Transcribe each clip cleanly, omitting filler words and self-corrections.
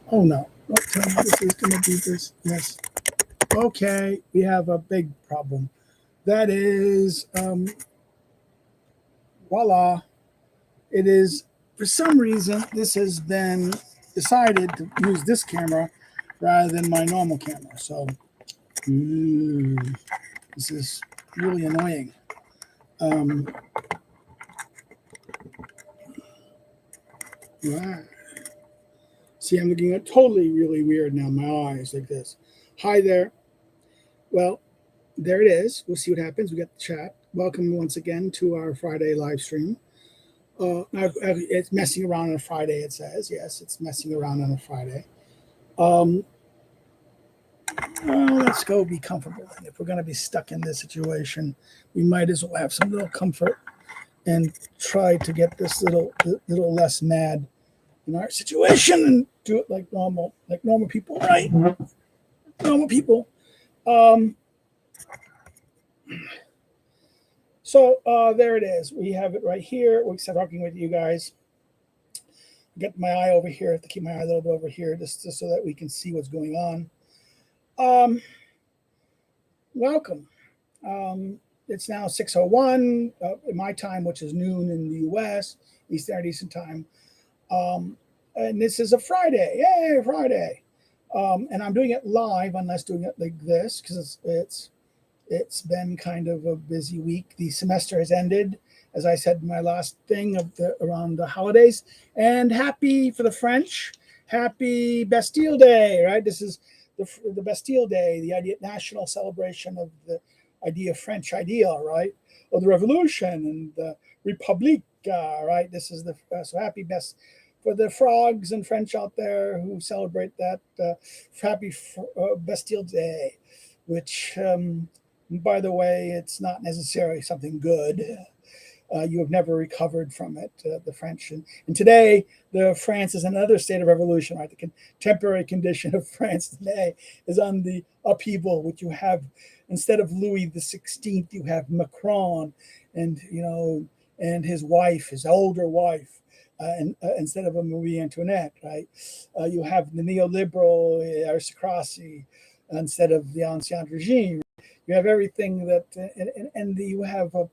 Oh no. Don't tell me this is going to be this. Yes. Okay. We have a big problem. That is, voila. It is, for some reason, this has been decided to use this camera rather than my normal camera. So, this is really annoying. Um, yeah. See, I'm looking at totally really weird now. My eyes like this. Hi there. Well, there it is. We'll see what happens. We got the chat. Welcome once again to our Friday live stream. It's messing around on a Friday, it says. Yes, it's messing around on a Friday. Um, well, let's go be comfortable. And if we're going to be stuck in this situation, we might as well have some little comfort and try to get this little less mad in our situation and do it like normal people, right? Normal people. Um, so there it is. We have it right here. We're talking with you guys. Get my eye over here. I have to keep my eye a little bit over here just so that we can see what's going on. Welcome. It's now 6:01 in my time, which is noon in the U.S. Eastern Time. And this is a Friday. Yay, Friday! And I'm doing it live, unless doing it like this, because it's been kind of a busy week. The semester has ended, as I said in my last thing around the holidays. And happy for the French, happy Bastille Day, right? This is the Bastille Day, the national celebration of the French ideal, right? Of the revolution and the Republique, right? This is so happy for the frogs and French out there who celebrate that happy Bastille Day, which, by the way, it's not necessarily something good. You have never recovered from it, the French. And today, France is another state of revolution, right? The contemporary condition of France today is on the upheaval, which you have, instead of Louis the 16th, you have Macron and, and his wife, his older wife, instead of a Marie Antoinette, right? You have the neoliberal aristocracy instead of the ancien regime. You have everything that, and you have the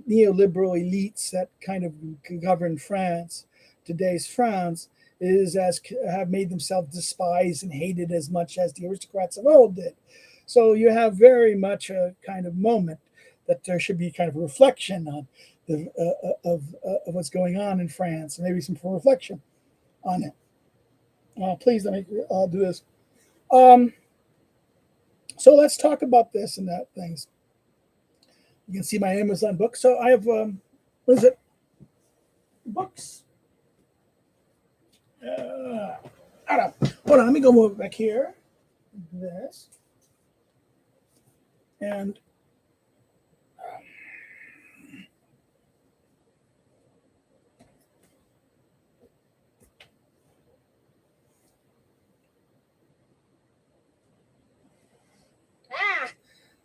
neoliberal elites that kind of govern France, today's France, have made themselves despised and hated as much as the aristocrats of old did. So you have very much a kind of moment that there should be kind of a reflection on of what's going on in France, and maybe some reflection on it. Please let me do this. So let's talk about this and that things. You can see my Amazon book. So I have, what is it? Books. Hold on, let me go move back here. This. And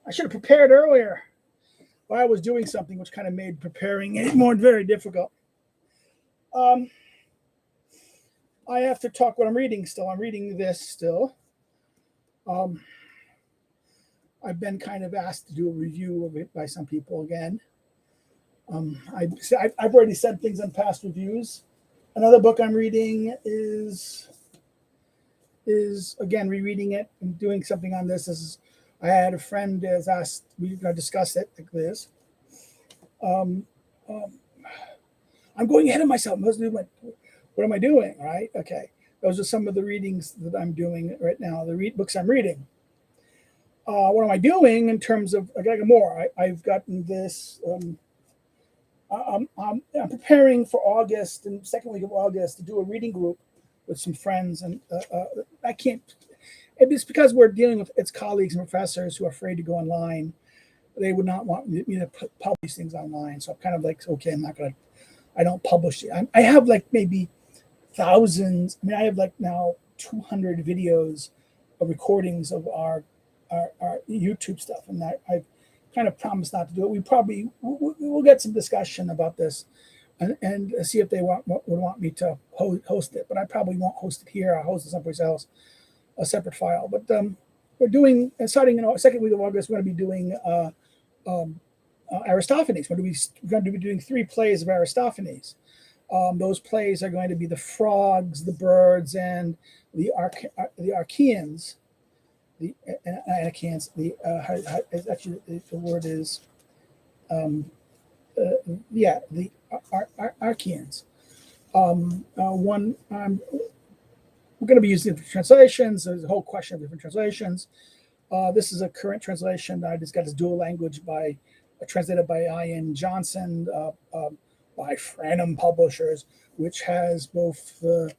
I should have prepared earlier. But I was doing something which kind of made preparing it very difficult. I have to talk what I'm reading still. I'm reading this still. I've been kind of asked to do a review of it by some people again. I've already said things on past reviews. Another book I'm reading is again rereading it and doing something on this. I had a friend has asked me to discuss it like this. I'm going ahead of myself. What am I doing? Right? Okay. Those are some of the readings that I'm doing right now. The books I'm reading. What am I doing in terms of? I got more. I've gotten this. I'm preparing for August and second week of August to do a reading group with some friends, and I can't. It's because we're dealing with its colleagues and professors who are afraid to go online. They would not want me to publish things online, so I'm kind of like, okay, I'm not gonna. I don't publish it. I have like maybe thousands. I mean, I have like now 200 videos of recordings of our YouTube stuff, and I've kind of promised not to do it. We'll get some discussion about this, and see if they would want me to host it. But I probably won't host it here. I'll host it someplace else, a separate file. But we're doing, starting in the second week of August, we're going to be doing Aristophanes. We're going to be doing 3 plays of Aristophanes. Those plays are going to be the frogs, the birds, and the Archaeans. The Anakians. Actually the word is the Archaeans. We're going to be using different translations. There's a whole question of different translations. This is a current translation. I just got this dual language translated by Ian Johnson by Franum Publishers, which has both the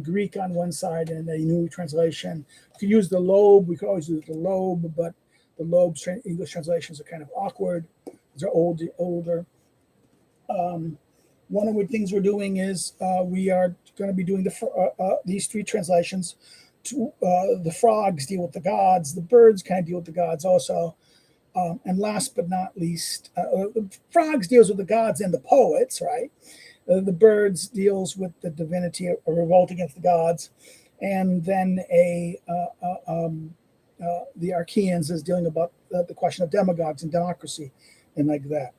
Greek on one side and a new translation. You could use the Loeb. We could always use the Loeb, but the Loeb's English translations are kind of awkward. These are older. One of the things we're doing is we are going to be doing these 3 translations. The frogs deal with the gods. The birds kind of deal with the gods also. And last but not least, the frogs deals with the gods and the poets, right? The birds deals with the divinity of revolt against the gods. And then the Archaeans is dealing about the question of demagogues and democracy and like that.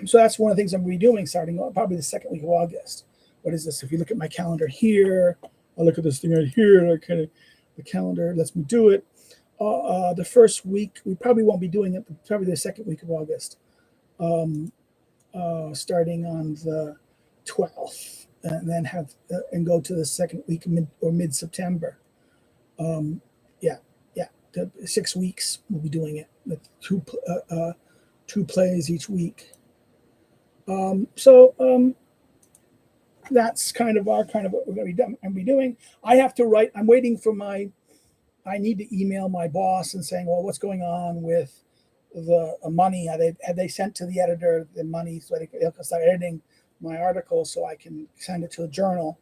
So that's one of the things I'm going to be doing starting probably the second week of August. What is this? If you look at my calendar here, I'll look at this thing right here. The calendar lets me do it. The first week, we probably won't be doing it, probably the second week of August, starting on the 12th, and then and go to the second week mid-September. 6 weeks we'll be doing it with 2 plays each week. That's kind of what we're going to be doing. I have to write. I'm waiting for I need to email my boss and saying, well, what's going on with the money? Have they sent to the editor the money so they can start editing my article so I can send it to a journal?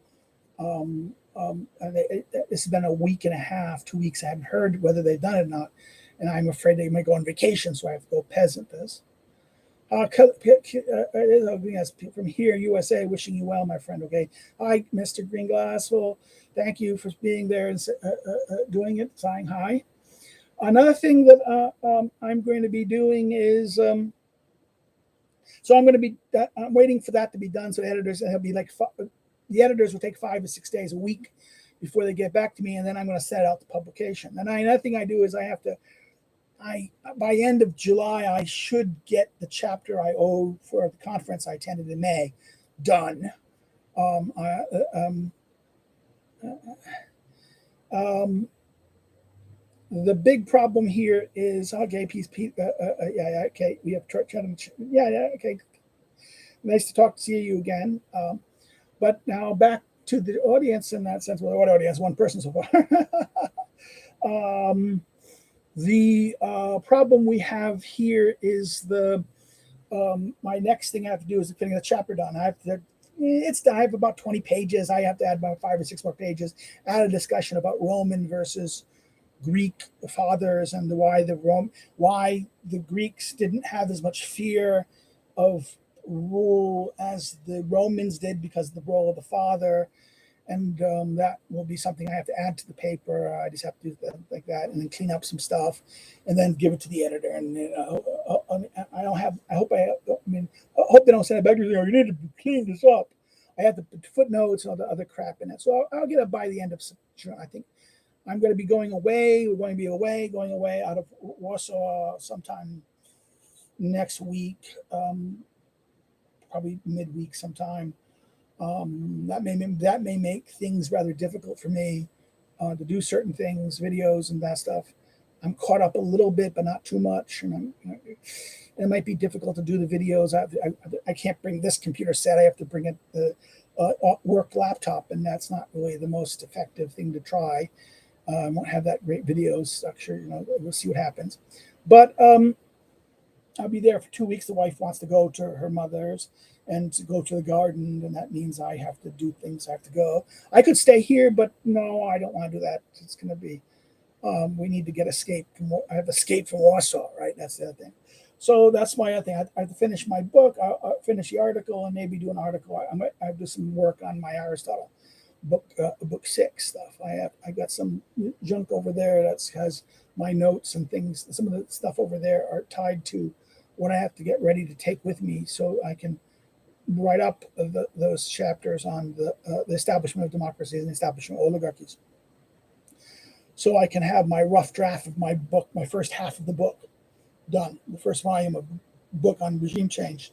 It's been a week and a half, 2 weeks. I haven't heard whether they've done it or not. And I'm afraid they might go on vacation, so I have to go peasant this. From here, USA, wishing you well, my friend. Okay. Hi, Mr. Greenglass. Well, thank you for being there and doing it, saying hi. Another thing that I'm going to be doing is, I'm waiting for that to be done. So editors, it'll be like the editors will take 5 to 6 days a week before they get back to me, and then I'm going to set out the publication. And another thing I do is by end of July, I should get the chapter I owe for the conference I attended in May done. The big problem here is okay. Okay. We have okay. Nice to see you again. But now back to the audience in that sense. Well, what audience? One person so far. The problem we have here is my next thing I have to do is getting the chapter done. I have about 20 pages. I have to add about 5 or 6 more pages. Add a discussion about Roman versus Greek fathers and why the Greeks didn't have as much fear of rule as the Romans did because of the role of the father. And that will be something I have to add to the paper. I just have to do that like that, and then clean up some stuff, and then give it to the editor. And I hope they don't send it back to me. You need to clean this up. I have to put footnotes and all the other crap in it. So I'll get it by the end of June. I think I'm going to be going away. We're going away out of Warsaw sometime next week, probably midweek sometime. That may make things rather difficult for me to do certain things, videos and that stuff. I'm caught up a little bit, but not too much. And it might be difficult to do the videos. I can't bring this computer set. I have to bring the work laptop, and that's not really the most effective thing to try. I won't have that great video structure. We'll see what happens. But I'll be there for 2 weeks. The wife wants to go to her mother's and to go to the garden, and that means I have to do things. I have to go. I could stay here, but no, I don't want to do that. It's going to be, we need to get escape. I have escaped from Warsaw, right? That's the other thing. So that's my other thing. I have to finish my book, I'll finish the article, and maybe do an article. I do some work on my Aristotle book 6 stuff. I got some junk over there that has my notes and things. Some of the stuff over there are tied to what I have to get ready to take with me, so I can write up those chapters on the establishment of democracies and establishment of oligarchies. So I can have my rough draft of my book, my first half of the book, done. The first volume of book on regime change,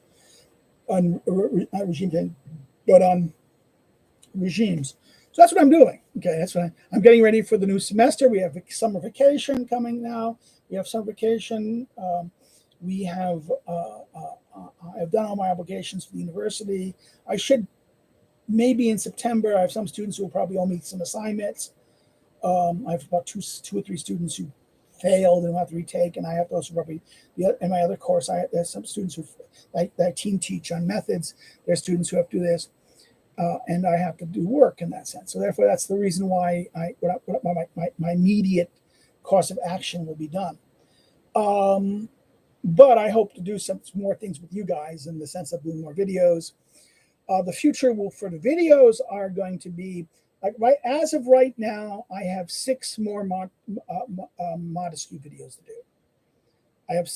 not regime change, but on regimes. So that's what I'm doing. Okay, that's what I'm getting ready for the new semester. We have summer vacation coming now. We have summer vacation. We have I've done all my obligations for the university. I should maybe in September. I have some students who will probably owe me some assignments. I have about two or three students who failed and will have to retake, and I have to also probably in my other course. There's some students who that I team teach on methods. There's students who have to do this. And I have to do work in that sense. So therefore, that's the reason why my immediate course of action will be done. But I hope to do some more things with you guys in the sense of doing more videos. The future for the videos are going to be as of right now. I have 6 more Montesquieu videos to do. I have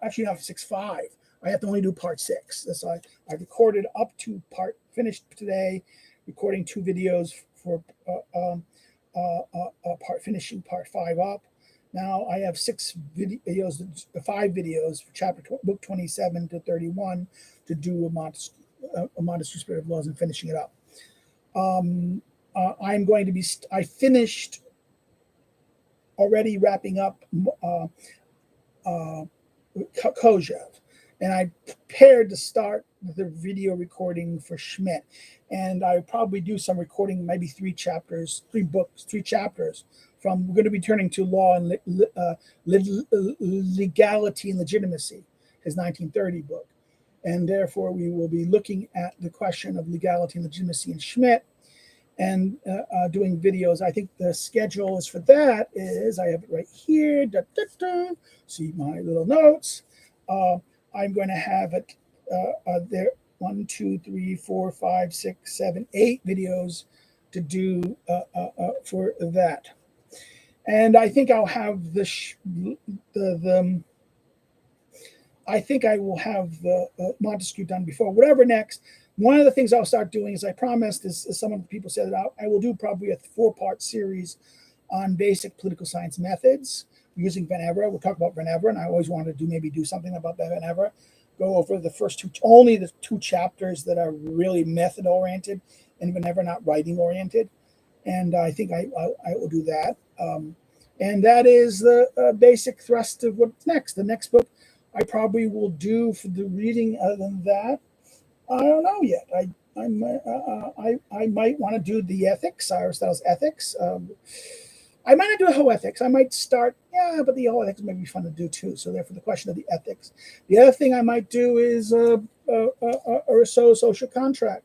actually not 5. I have to only do part 6. So I recorded up to finished today, recording 2 videos for finishing part 5 up. Now I have 5 videos for book 27 to 31 to do a Montesquieu Spirit of Laws and finishing it up. I'm going to be. I finished already wrapping up Kojève. And I prepared to start the video recording for Schmidt. And I probably do some recording, maybe 3 chapters from, we're going to be turning to law and legality and legitimacy, his 1930 book. And therefore, we will be looking at the question of legality and legitimacy in Schmidt and doing videos. I think the schedule is for that is, I have it right here. See my little notes. I'm going to have it there 1, 2, 3, 4, 5, 6, 7, 8 videos to do for that. And I think I'll have I think I will have the Montesquieu done before whatever next. One of the things I'll start doing, as I promised, is some of the people said that I will do probably a 4-part series on basic political science methods using Van Evera. We'll talk about Van Evera, and I always wanted to do something about Van Evera. Go over the first only the 2 chapters that are really method oriented, and Van Evera not writing oriented. And I think I will do that. And that is the basic thrust of what's next. The next book I probably will do for the reading. Other than that, I don't know yet. I might want to do the ethics, Aristotle's ethics. I might not do a whole ethics. I might start, but the whole ethics might be fun to do too. So therefore, the question of the ethics. The other thing I might do is a Rousseau social contract.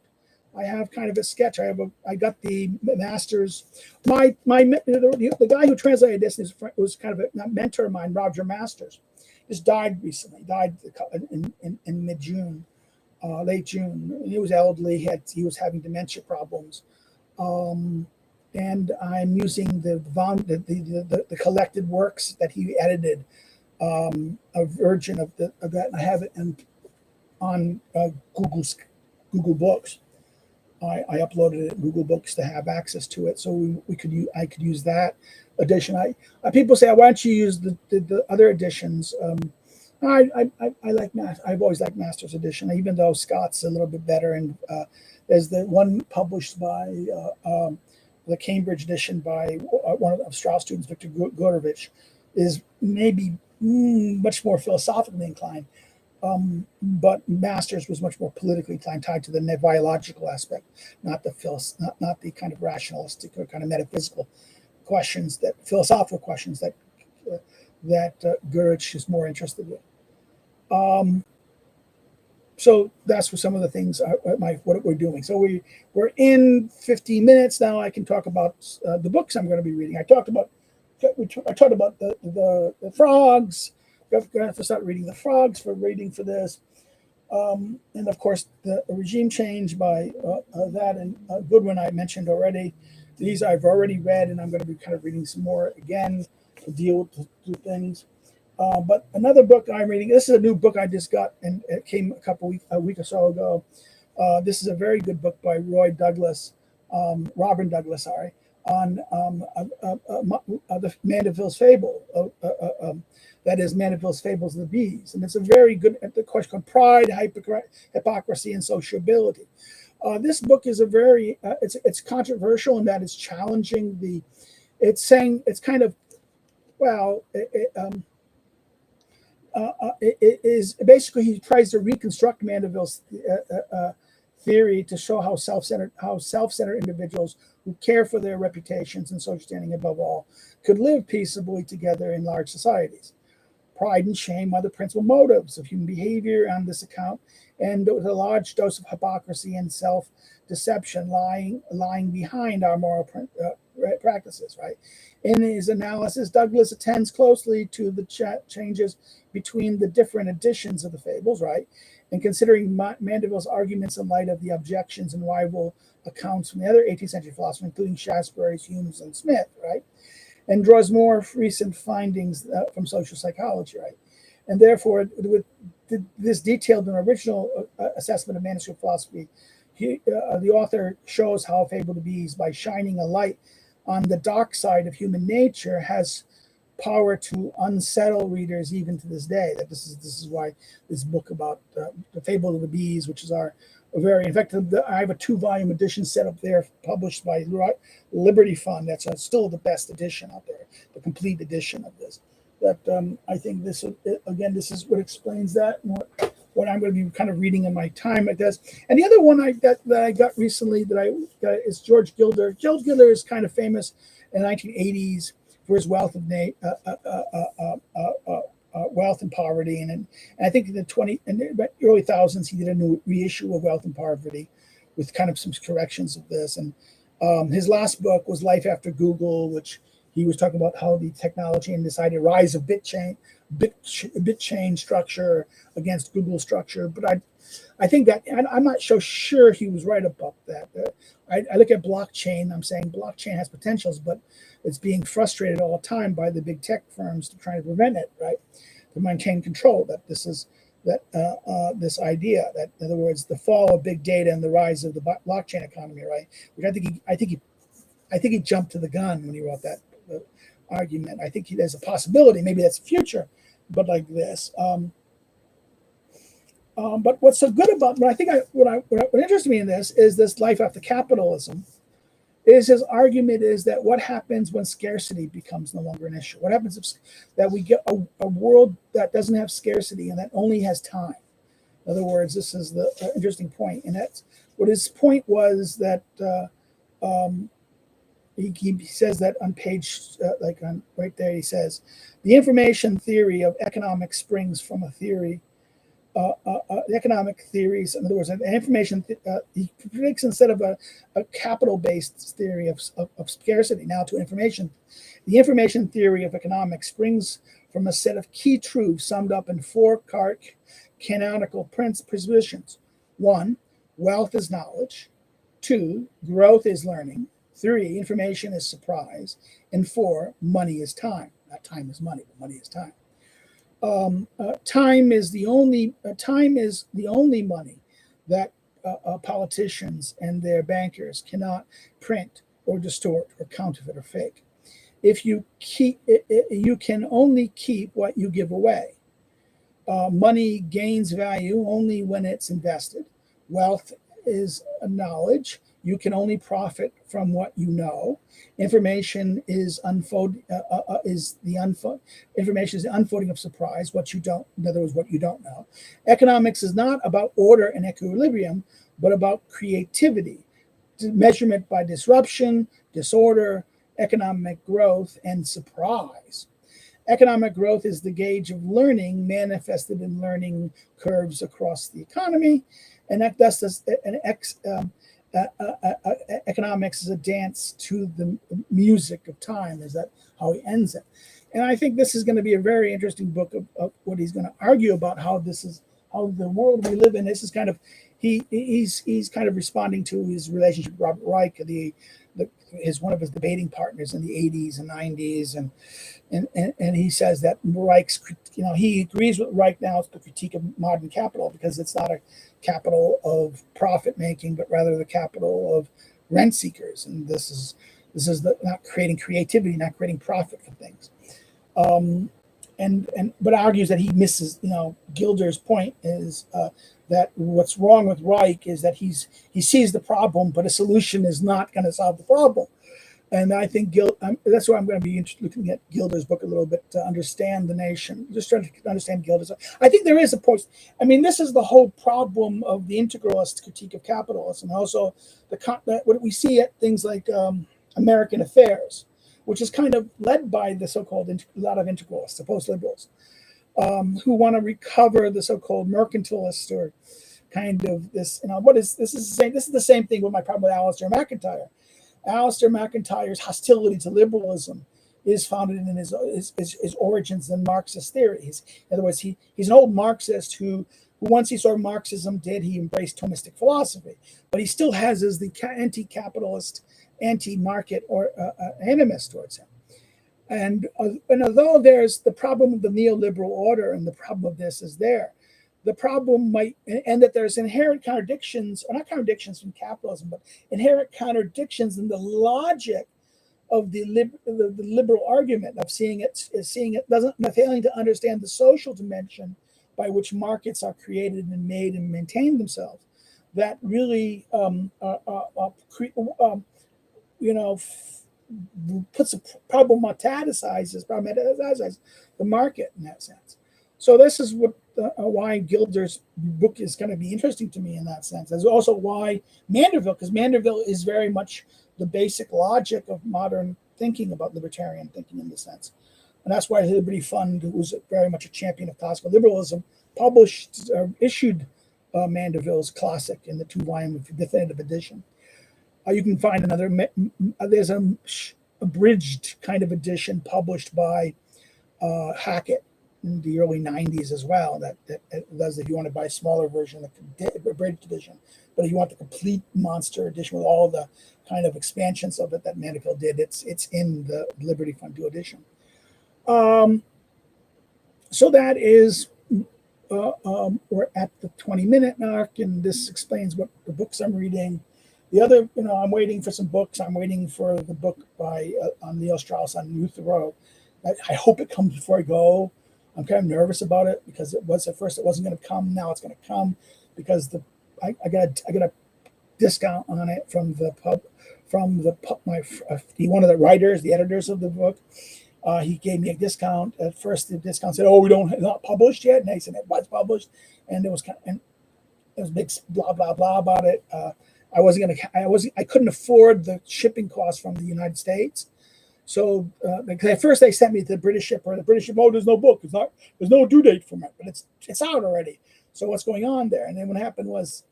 I have kind of a sketch. I got the master's. The guy who translated this was kind of a mentor of mine, Roger Masters. Just died recently. Died in mid-June, late June. He was elderly. He was having dementia problems. And I'm using the collected works that he edited, a version of that, and I have it on Google Books. I uploaded it in Google Books to have access to it, so I could use that edition. People say, why don't you use the other editions? I like I've always liked Master's edition, even though Scott's a little bit better. And there's the one published by the Cambridge edition by one of Strauss' students, Victor Gurevich, is maybe much more philosophically inclined. But Masters was much more politically inclined, tied to the biological aspect, not the kind of rationalistic or kind of metaphysical questions, philosophical questions that Gurevich is more interested in. So that's what some of the things what we're doing. So we're in 15 minutes now. I can talk about the books I'm going to be reading. I talked about the frogs, gonna have to start reading the frogs for reading for this. And of course, the regime change by that and Goodwin I mentioned already. These I've already read, and I'm going to be kind of reading some more again to deal with the things. But another book I'm reading. This is a new book I just got, and it came a week or so ago. This is a very good book by Robin Douglas, sorry, on the Mandeville's Fable. That is Mandeville's Fables of the Bees, and it's a very good the question called Pride, Hypocrisy, and Sociability. This book is a very it's controversial in that it's challenging it's saying it's kind of well it is basically he tries to reconstruct Mandeville's theory to show how self-centered individuals who care for their reputations and social standing above all could live peaceably together in large societies. Pride and shame are the principal motives of human behavior on this account, and with a large dose of hypocrisy and self-deception lying behind our moral practices, right? In his analysis, Douglas attends closely to the changes between the different editions of the fables, right? And considering Mandeville's arguments in light of the objections and rival accounts from the other 18th century philosophers, including Shaftesbury, Hume, and Smith, right? And draws more recent findings from social psychology, right? And therefore, with this detailed and original assessment of manuscript philosophy, the author shows how Fable of the Bees, by shining a light on the dark side of human nature, has power to unsettle readers even to this day. That this is why this book about the Fable of the Bees, which is our very, in fact, I have a 2-volume edition set up there, published by Liberty Fund. That's still the best edition out there, the complete edition of this. That I think this this is what explains that, and what I'm going to be kind of reading in my time like this. And the other one that I got recently is George Gilder. George Gilder is kind of famous in the 1980s for his wealth and poverty, and I think in the early thousands he did a new reissue of Wealth and Poverty with kind of some corrections of this. And his last book was Life After Google, which he was talking about how the technology and this idea rise of bit chain structure against Google structure. But I think that I'm not so sure he was right about that. I look at blockchain. I'm saying blockchain has potentials, but it's being frustrated all the time by the big tech firms to try to prevent it, right? To maintain control. That this is this idea that, in other words, the fall of big data and the rise of the blockchain economy, right? Which I think he jumped to the gun when he wrote that argument. I think there's a possibility, maybe that's the future, but like this. But what's so good about what interests me in this is this life after capitalism. Is his argument is that what happens when scarcity becomes no longer an issue? What happens if that we get a world that doesn't have scarcity and that only has time? In other words, this is the interesting point, and that's what his point was that he says that on page right there. He says the information theory of economics springs from a theory. The economic theories, in other words, information. He predicts instead of a capital-based theory of scarcity, now to information. The information theory of economics springs from a set of key truths summed up in 4 canonical propositions. 1, wealth is knowledge. 2, growth is learning. 3, information is surprise. And 4, money is time. Not time is money, but money is time. Time is the only money that politicians and their bankers cannot print or distort or counterfeit or fake. If you can only keep what you give away. Money gains value only when it's invested. Wealth is knowledge. You can only profit from what you know. Information is information is the unfolding of surprise, what you don't, in other words, what you don't know. Economics is not about order and equilibrium, but about creativity, measurement by disruption, disorder, economic growth, and surprise. Economic growth is the gauge of learning manifested in learning curves across the economy, and that thus economics is a dance to the music of time. Is that how he ends it? And I think this is going to be a very interesting book of what he's going to argue about how this is how the world we live in. This is kind of he's kind of responding to his relationship with Robert Reich, his one of his debating partners in the 80s and 90s, and he says that Reich's, he agrees with Reich now to the critique of modern capital because it's not a capital of profit making, but rather the capital of rent seekers, and this is not creating creativity, not creating profit for things. But argues that he misses, Gilder's point is that what's wrong with Reich is that he sees the problem, but a solution is not going to solve the problem. And I think that's why I'm going to be looking at Gilder's book a little bit to understand the nation, just trying to understand Gilder's. I think there is a point. I mean, this is the whole problem of the integralist critique of capitalism, and also what we see at things like American Affairs, which is kind of led by the so-called a lot of integralists, the post-liberals, who want to recover the so-called mercantilist or kind of this. This is the same thing with my problem with Alasdair MacIntyre. Alasdair MacIntyre's hostility to liberalism is founded in his origins in Marxist theory. In other words, he's an old Marxist who once he saw Marxism he embraced Thomistic philosophy, but he still has as the anti-capitalist, anti-market or animist towards him. And although there's the problem of the neoliberal order and the problem of this is there, the problem and that there's inherent contradictions, or not contradictions from capitalism, but inherent contradictions in the logic of the liberal argument of failing to understand the social dimension by which markets are created and made and maintain themselves. That really problematizes the market in that sense. So this is why Gilder's book is going to be interesting to me in that sense. There's also why Mandeville, because Mandeville is very much the basic logic of modern thinking about libertarian thinking in this sense. And that's why the Liberty Fund, who was very much a champion of classical liberalism, issued Mandeville's classic in the 2-volume definitive edition. You can find there's a abridged kind of edition published by Hackett in the early 90s as well. That does, if you want to buy a smaller version, the abridged edition. But if you want the complete monster edition with all the kind of expansions of it that Mandeville did, it's in the Liberty Fund 2 edition. So that is, we're at the 20-minute mark, and this explains what the books I'm reading. The other, I'm waiting for some books. I'm waiting for the book by Neil Strauss on Youth Thoreau. I hope it comes before I go. I'm kind of nervous about it because it was at first it wasn't going to come. Now it's going to come because I got a discount on it from one of the writers, the editors of the book. He gave me a discount. At first, the discount said, "Oh, it's not published yet." And I said, "It was published," and it was big blah blah blah about it. I couldn't afford the shipping costs from the United States. So because at first they sent me to the British shipper. The British shipper, there's no book. There's no due date from it, but it's out already. So what's going on there? And then what happened was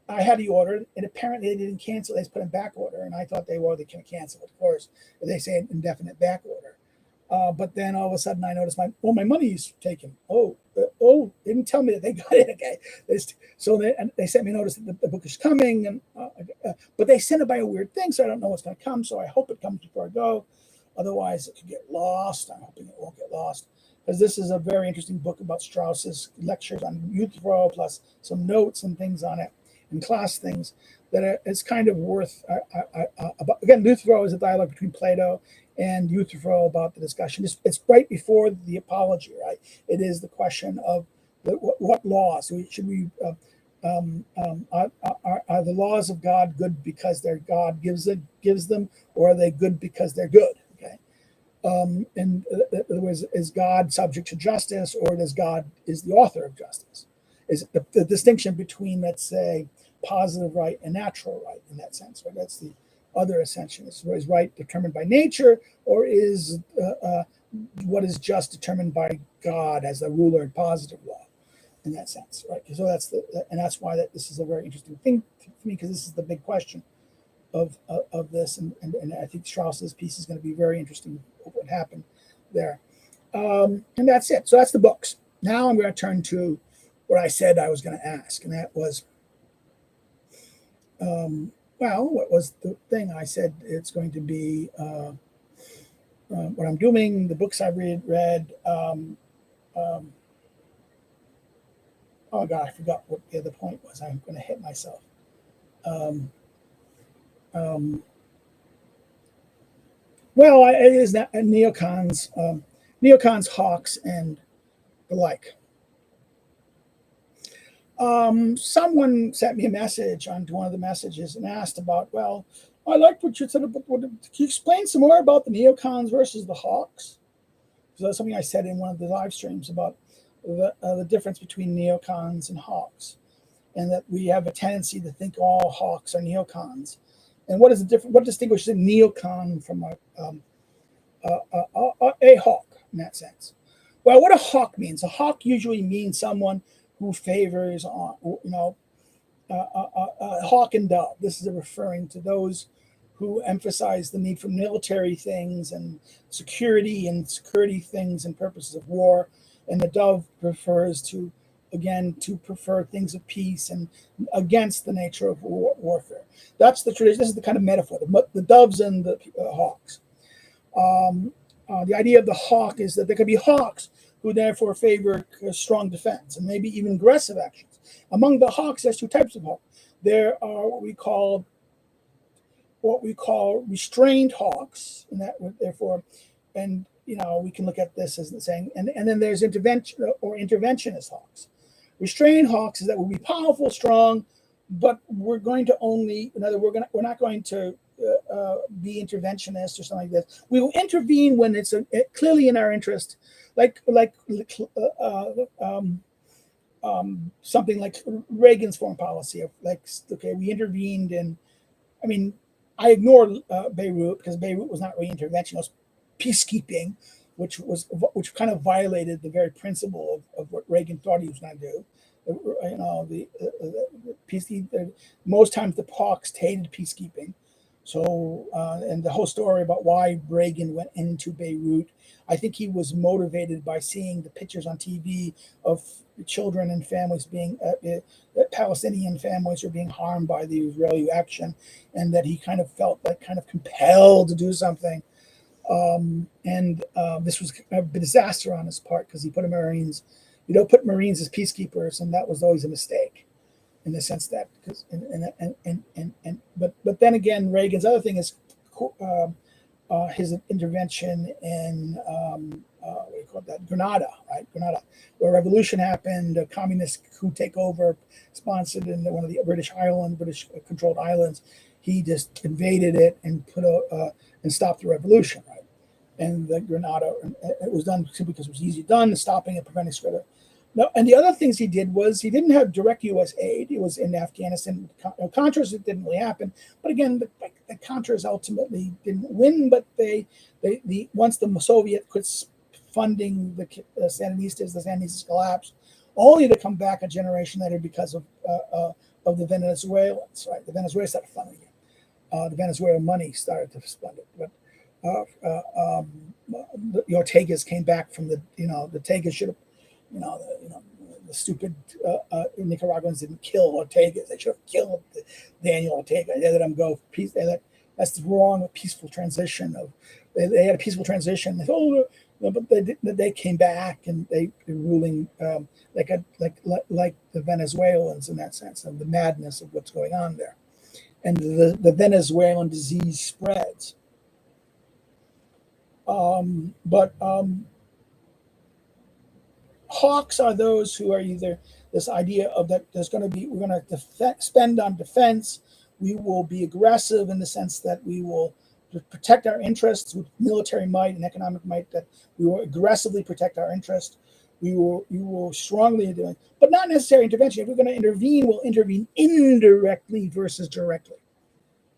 I had the order, and apparently they didn't cancel. They just put in back order, and I thought they can cancel. Of course, they say an indefinite back order. But then all of a sudden I noticed my money's taken. They didn't tell me that they got it. Okay, so they sent me a notice that the book is coming, and but they sent it by a weird thing, so I don't know what's going to come. So I hope it comes before I go. Otherwise, it could get lost. I'm hoping it won't get lost, because this is a very interesting book about Strauss's lectures on Youth Thoreau, plus some notes and things on it, and class things that it's kind of worth. Again, Youth Thoreau is a dialogue between Plato and Youth Thoreau about the discussion. It's right before the apology, right? It is the question of what laws should we are the laws of God good because God gives them, or are they good because they're good? Okay, in other words, is God subject to justice, or is the author of justice? Is the distinction between, let's say, positive right and natural right in that sense, right? That's the other ascension. Is right determined by nature, or is what is just determined by God as a ruler in positive law? in that sense, right? So that's why this is a very interesting thing for me, because this is the big question of this, and I think Strauss's piece is going to be very interesting of what happened there. And that's it. So that's the books. Now I'm going to turn to what I said I was going to ask, and that was, what was the thing I said? It's going to be what I'm doing, the books I've read. Oh God, I forgot what the other point was. I'm going to hit myself. It is that neocons, hawks, and the like. Someone sent me a message onto one of the messages and asked about, well, I liked what you said, but can you explain some more about the neocons versus the hawks? So that's something I said in one of the live streams about the difference between neocons and hawks, and that we have a tendency to think all hawks are neocons. And what is the difference? What distinguishes a neocon from a hawk in that sense? Well, what a hawk means? A hawk usually means someone who favors hawk and dove. This is referring to those who emphasize the need for military things and security things and purposes of war. And the dove prefers to prefer things of peace and against the nature of warfare. That's the tradition. This is the kind of metaphor, the doves and the hawks. The idea of the hawk is that there could be hawks who therefore favor strong defense and maybe even aggressive actions. Among the hawks, there's two types of hawk. There are what we call restrained hawks, and that therefore, and we can look at this as saying, and then there's interventionist hawks. Restrained hawks is that we'll be powerful, strong, but we're going to only, we're not going to be interventionist or something like this. We will intervene when it's clearly in our interest, something like Reagan's foreign policy of we intervened in. I mean, I ignore Beirut because Beirut was not really intervention; it was peacekeeping, which kind of violated the very principle of what Reagan thought he was going to do. Most times the hawks hated peacekeeping. So, and the whole story about why Reagan went into Beirut, I think he was motivated by seeing the pictures on TV of children and families Palestinian families are being harmed by the Israeli action, and that he kind of felt compelled to do something. This was a disaster on his part because he put Marines. You don't put Marines as peacekeepers, and that was always a mistake. In the sense that, but then again, Reagan's other thing is his intervention in what do you call that? Grenada, right? Grenada, where a revolution happened, a communist coup takeover, sponsored in one of the British controlled islands. He just invaded it and and stopped the revolution, right? And the Grenada, it was done simply because it was easy done, stopping and preventing spread of. No, and the other things he did was he didn't have direct U.S. aid. It was in Afghanistan. Contras, it didn't really happen. But again, the Contras ultimately didn't win. But once the Soviet quit funding the Sandinistas collapsed, only to come back a generation later because of the Venezuelans. Right, the Venezuelans started funding it. The Venezuelan money started to fund it. But the Ortegas came back from the Ortegas should have. The stupid Nicaraguans didn't kill Ortega. They should have killed Daniel Ortega. They let him go. That's the wrong peaceful transition. They had a peaceful transition. But they came back and they're ruling like the Venezuelans in that sense, of the madness of what's going on there, and the Venezuelan disease spreads. Hawks are those who are either this idea of that we're going to spend on defense. We will be aggressive in the sense that we will protect our interests with military might and economic might, that we will aggressively protect our interests. We will strongly do it, but not necessary intervention. If we're going to intervene, we'll intervene indirectly versus directly.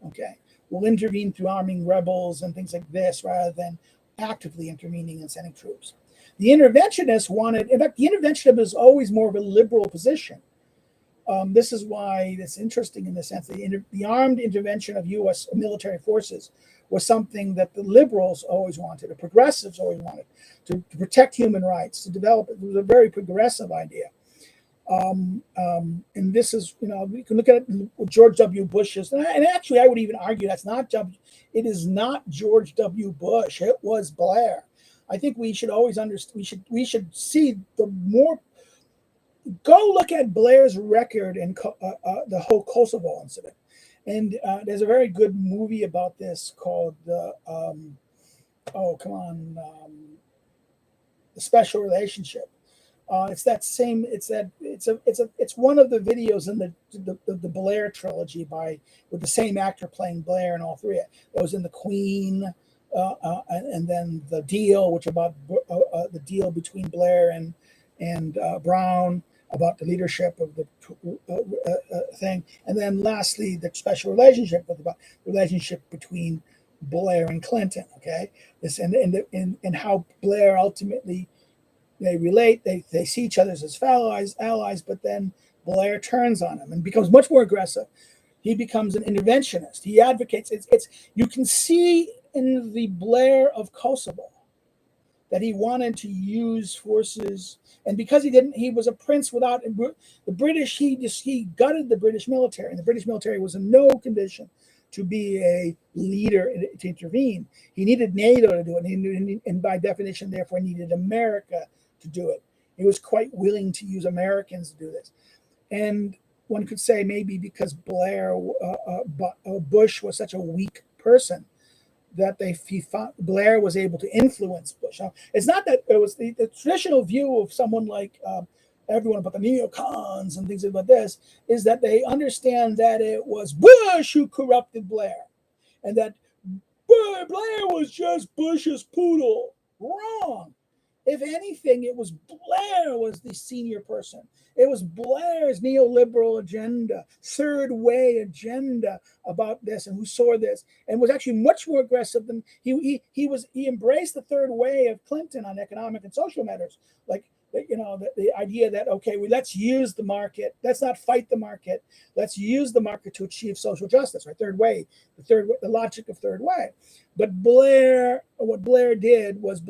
Okay. We'll intervene through arming rebels and things like this rather than actively intervening and sending troops. The interventionists wanted, in fact, the interventionism is always more of a liberal position. This is why it's interesting in the sense that the armed intervention of U.S. military forces was something that the liberals always wanted, the progressives always wanted, to protect human rights, to develop it. It was a very progressive idea. And this is, we can look at George W. Bush's, and actually I would even argue it is not George W. Bush, it was Blair. I think we should always understand, we should see go look at Blair's record in the whole Kosovo incident. And there's a very good movie about this called The Special Relationship. It's one of the videos in the Blair trilogy with the same actor playing Blair in all three. It was in The Queen, and then The Deal, which about the deal between Blair and Brown, about the leadership of the thing, and then lastly the Special Relationship, about the relationship between Blair and Clinton. Okay, this and how Blair ultimately, they relate, they see each other as allies, but then Blair turns on him and becomes much more aggressive. He becomes an interventionist. He advocates. You can see in the Blair of Kosovo that he wanted to use forces, and because he was a prince without the British. He gutted the British military, and the British military was in no condition to be a leader to intervene. He needed NATO to do it, and by definition, therefore, needed America to do it. He was quite willing to use Americans to do this, and one could say maybe because Bush was such a weak person, that Blair was able to influence Bush. Now, it's not that it was the traditional view of someone like everyone about the NeoCons and things like this, is that they understand that it was Bush who corrupted Blair, and that Blair was just Bush's poodle. Wrong. If anything, it was Blair was the senior person. It was Blair's neoliberal agenda, third way agenda about this, and who saw this, and was actually much more aggressive than he embraced the third way of Clinton on economic and social matters, like the idea that let's use the market, let's not fight the market, let's use the market to achieve social justice. Right, the logic of third way. But what Blair did was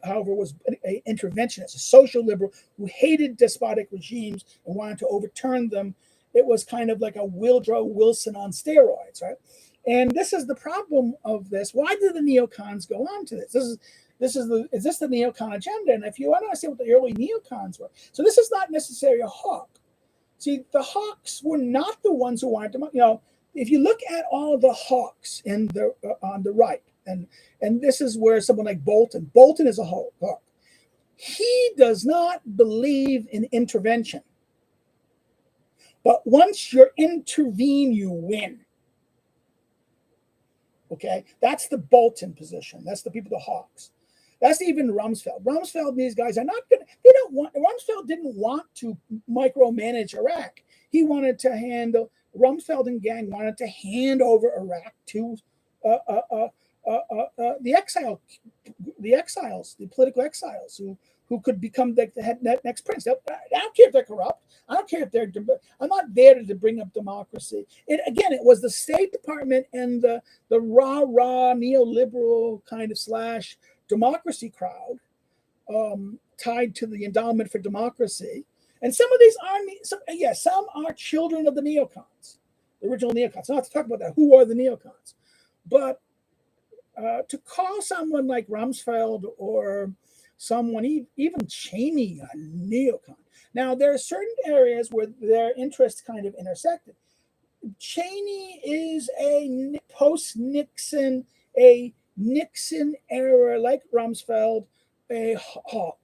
however, was an interventionist, a social liberal who hated despotic regimes and wanted to overturn them. It was kind of like a Woodrow Wilson on steroids, right? And this is the problem of this. Why did the neocons go on to this? Is this the neocon agenda? And if you want to understand what the early neocons were, so this is not necessarily a hawk. See, the hawks were not the ones who wanted to, if you look at all the hawks on the right, and this is where someone like Bolton is a hawk. He does not believe in intervention. But once you intervene, you win. Okay, that's the Bolton position. That's the people, the hawks. That's even Rumsfeld. Rumsfeld and these guys are not going to, Rumsfeld didn't want to micromanage Iraq. He wanted to Rumsfeld and gang wanted to hand over Iraq to the exiles, the political exiles who could become the next prince. I don't care if they're corrupt. I don't care if I'm not there to bring up democracy. It was the State Department and the rah-rah neoliberal kind of / democracy crowd tied to the endowment for democracy. And some of these some are children of the neocons, the original neocons. Not to talk about that. Who are the neocons? But to call someone like Rumsfeld or someone, even Cheney, a neocon. Now, there are certain areas where their interests kind of intersected. Cheney is a post-Nixon, a Nixon era, like Rumsfeld, a hawk,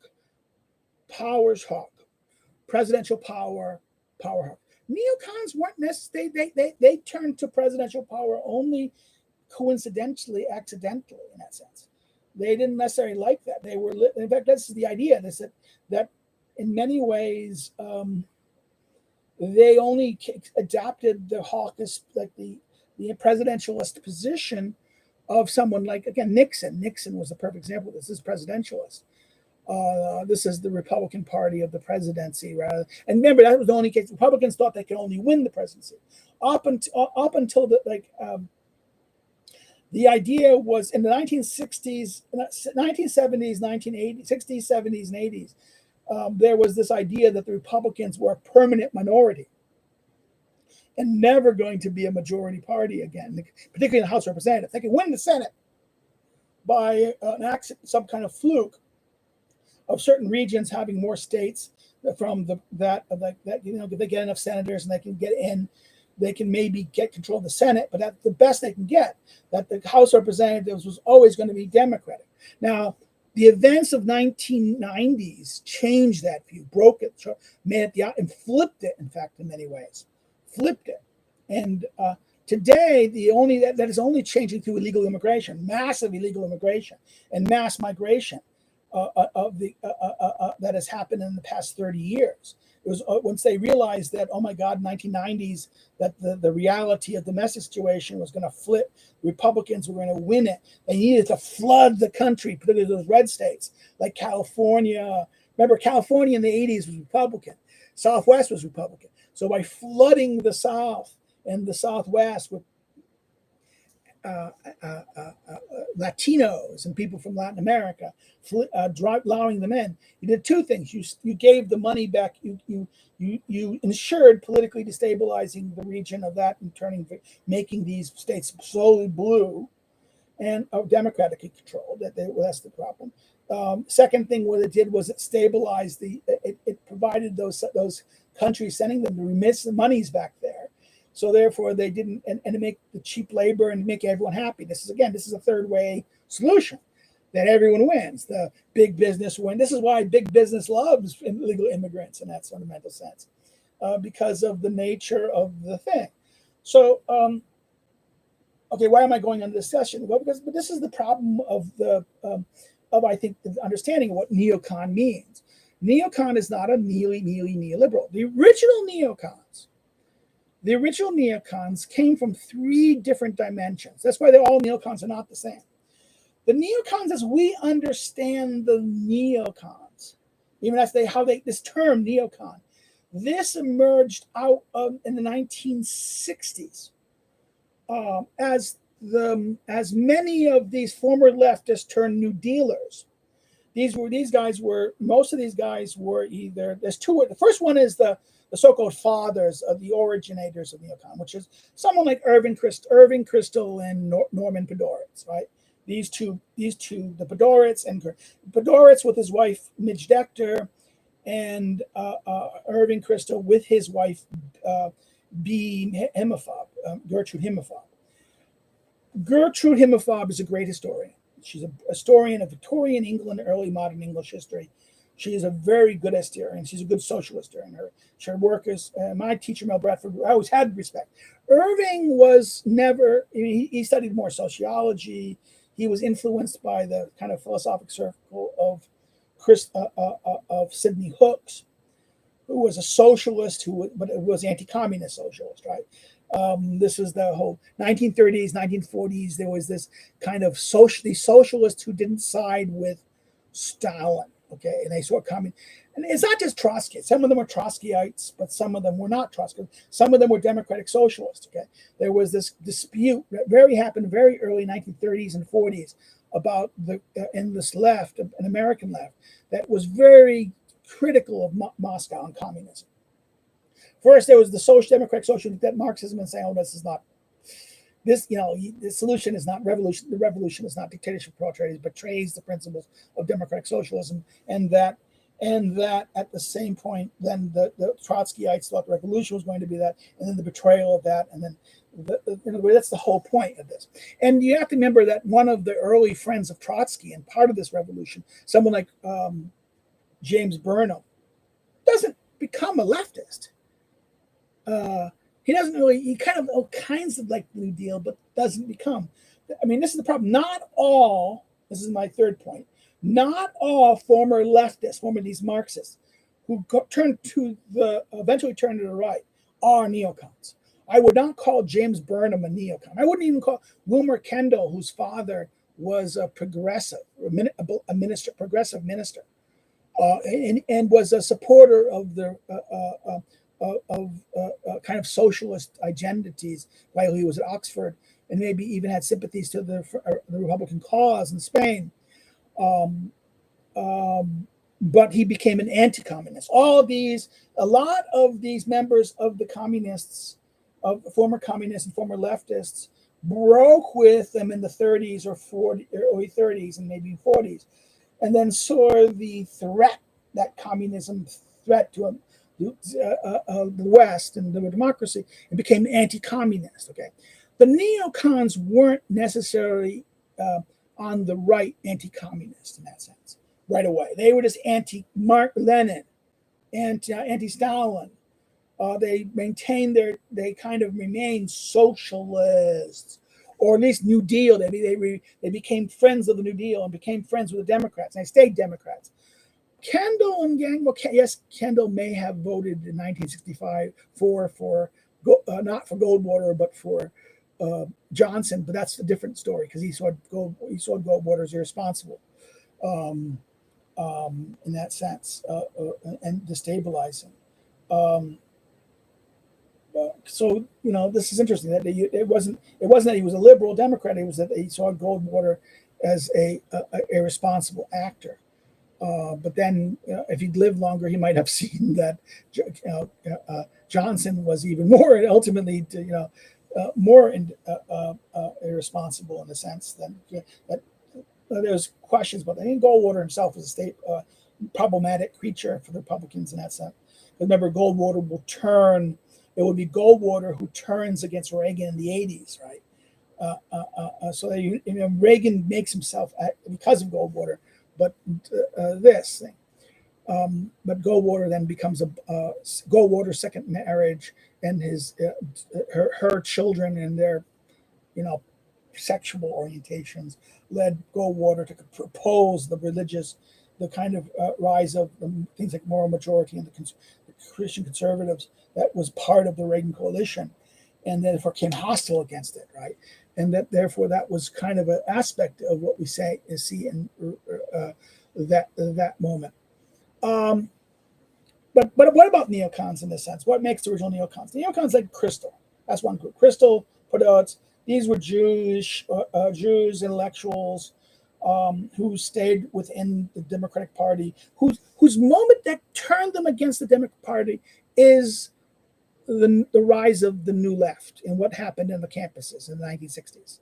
powers hawk, presidential power hawk. Neocons weren't necessarily, they turned to presidential power only coincidentally, accidentally, in that sense. They didn't necessarily like that. They were, in fact, this is the idea, that in many ways, they only adapted the hawkish, like the presidentialist position of someone like, again, Nixon. Nixon was a perfect example of this. This is presidentialist. This is the Republican Party of the presidency, rather. And remember, that was the only case. Republicans thought they could only win the presidency. Up until the idea was in the 1960s, 1970s, 1980s, 60s, 70s, and 80s. There was this idea that the Republicans were a permanent minority and never going to be a majority party again, particularly in the House of Representatives. They could win the Senate by an accident, some kind of fluke of certain regions having more states from that, they get enough senators and they can get in. They can maybe get control of the Senate, but that's the best they can get. That the House of Representatives was always going to be Democratic. Now, the events of 1990s changed that view, broke it, made it and flipped it. In fact, in many ways, flipped it. And today, that is only changing through illegal immigration, massive illegal immigration, and mass migration that has happened in the past 30 years. It was once they realized that, oh my God, 1990s, that the reality of the domestic situation was going to flip. Republicans were going to win it. They needed to flood the country, particularly those red states like California. Remember, California in the 80s was Republican. Southwest was Republican. So by flooding the South and the Southwest with Latinos and people from Latin America, allowing them in, you did two things. You gave the money back. You ensured politically destabilizing the region of that and making these states slowly blue and democratically controlled. That's the problem. Second thing what it did was it stabilized it provided those countries sending them to remit the monies back there. So therefore they didn't, and to make the cheap labor and make everyone happy. This is a third way solution that everyone wins. The big business win. This is why big business loves illegal immigrants in that fundamental sense, because of the nature of the thing. So, okay, why am I going on this session? Well, because this is the problem of I think the understanding of what neocon means. Neocon is not a neoliberal. The original neocons came from three different dimensions. That's why all neocons are not the same. The neocons, as we understand the neocons, even as this term neocon, this emerged out in the 1960s as many of these former leftists turned New Dealers. Most of these guys were either, there's two. The first one is the so-called fathers of the originators of neocon, which is someone like Irving Kristol and Norman Podhoretz, right? These two, the Podhoretz with his wife Midge Decter, and Irving Kristol with his wife Gertrude Himmelfarb. Gertrude Himmelfarb is a great historian. She's a historian of Victorian England, early modern English history. She is a very good historian. She's a good socialist historian. Her work is, my teacher, Mel Bradford, I always had respect. Irving was never, he studied more sociology. He was influenced by the kind of philosophic circle of Sidney Hooks, who was a socialist, but it was anti-communist socialist, right? This is the whole 1930s, 1940s. There was this kind of these socialists who didn't side with Stalin, okay, and they saw coming. And it's not just Trotsky. Some of them were Trotskyites, but some of them were not Trotskyites. Some of them were democratic socialists. Okay, there was this dispute that happened very early 1930s and 40s about in this left, an American left, that was very critical of Moscow and communism. First, there was the democratic socialism that Marxism and saying, "Oh, this is not this. The solution is not revolution. The revolution is not dictatorship proletariat. It betrays the principles of democratic socialism." And that at the same point, then the Trotskyites thought the revolution was going to be that, and then the betrayal of that, and then that's the whole point of this. And you have to remember that one of the early friends of Trotsky and part of this revolution, someone like James Burnham, doesn't become a leftist. He doesn't really, he kind of all kinds of like New Deal, but doesn't become. I mean, this is the problem. This is my third point, not all former leftists, these Marxists, who eventually turn to the right, are neocons. I would not call James Burnham a neocon. I wouldn't even call Wilmer Kendall, whose father was a progressive minister, and was a supporter of the kind of socialist identities while he was at Oxford, and maybe even had sympathies to the Republican cause in Spain. Um, but he became an anti-communist. A lot of these members of the communists, of former communists and former leftists, broke with them in the 30s or early 30s and maybe 40s, and then saw the threat, that communism threat to the West and the democracy, and became anti-communist. Okay, the neocons weren't necessarily on the right anti-communist in that sense right away. They were just anti-Mark Lenin, anti-Stalin. They kind of remained socialists, or at least New Deal. They became friends of the New Deal and became friends with the Democrats, and they stayed Democrats. Kendall and Yang, well, yes, Kendall may have voted in 1965 for not for Goldwater, but for Johnson, but that's a different story because he saw Goldwater as irresponsible in that sense and destabilizing. So this is interesting that it wasn't that he was a liberal Democrat. It was that he saw Goldwater as a irresponsible actor. But then, if he'd lived longer, he might have seen that Johnson was even more ultimately, more irresponsible in a sense than that. There's questions, but I think Goldwater himself was a problematic creature for the Republicans in that sense. Remember, Goldwater will turn. It would be Goldwater who turns against Reagan in the 80s, right? So Reagan makes himself because of Goldwater, but this thing. But Goldwater then becomes Goldwater's second marriage, and her children and their sexual orientations led Goldwater to propose the kind of rise of things like moral majority and the Christian conservatives that was part of the Reagan coalition, and therefore came hostile against it, right? And that therefore that was kind of an aspect of what we see in that moment. But what about neocons in this sense? What makes the original neocons? The neocons like Crystal. That's one group. Crystal, Podolsk. These were Jews intellectuals who stayed within the Democratic Party, whose moment that turned them against the Democratic Party is the rise of the New Left and what happened in the campuses in the 1960s.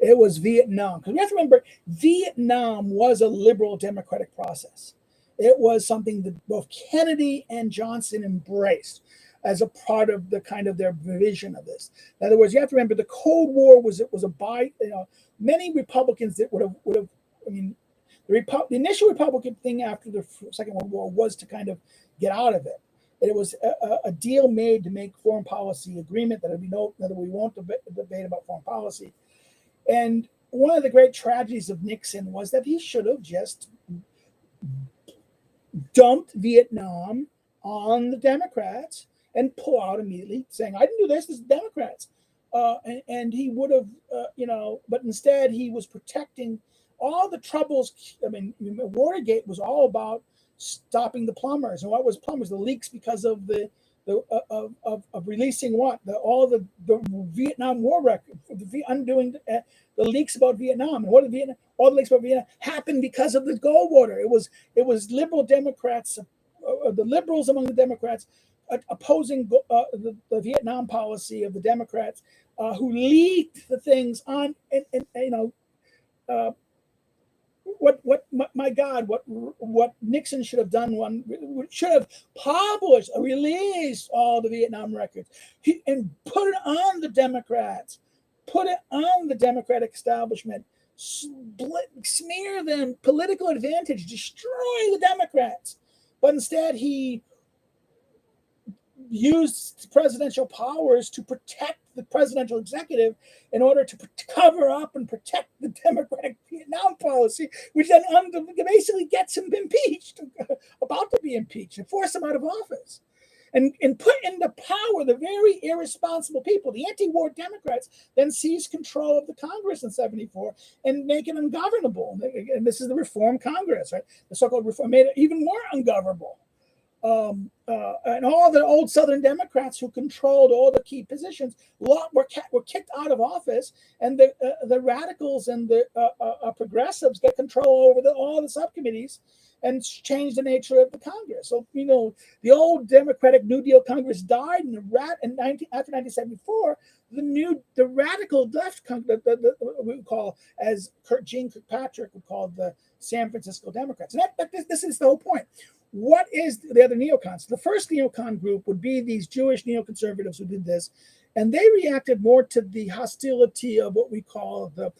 It was Vietnam. Because we have to remember, Vietnam was a liberal democratic process. It was something that both Kennedy and Johnson embraced as a part of the kind of their vision of this. In other words, you have to remember the Cold War was many Republicans that would have. I mean, the initial Republican thing after the Second World War was to kind of get out of it. It was a deal made to make foreign policy agreement that we won't debate about foreign policy. And one of the great tragedies of Nixon was that he should have just dumped Vietnam on the Democrats and pull out immediately, saying, "I didn't do this. This is Democrats." And he would have, but instead he was protecting all the troubles. I mean, Watergate was all about stopping the plumbers. And what was plumbers? The leaks because of of releasing all the Vietnam War record, undoing the leaks about Vietnam. And all the leaks about Vietnam happened because of the Goldwater. It was liberal Democrats, the liberals among the Democrats, opposing the Vietnam policy of the Democrats, who leaked the things on what Nixon should have done. Should have published, released all the Vietnam records, and put it on the Democrats, put it on the Democratic establishment, smear them, political advantage, destroy the Democrats. But instead, he used presidential powers to protect the presidential executive in order to cover up and protect the Democratic Vietnam policy, which then basically gets him impeached, about to be impeached, and force him out of office. and put into power the very irresponsible people. The anti-war Democrats then seized control of the Congress in 74 and make it ungovernable. And this is the Reform Congress, right? The so-called Reform made it even more ungovernable. And all the old Southern Democrats who controlled all the key positions were kicked out of office, and the radicals and the progressives get control over all the subcommittees and change the nature of the Congress. So, the old Democratic New Deal Congress died, and after 1974, the radical left, we call, as Gene Kirkpatrick would call, the San Francisco Democrats. And this is the whole point. What is the other neocons? The first neocon group would be these Jewish neoconservatives who did this, and they reacted more to the hostility of what we call the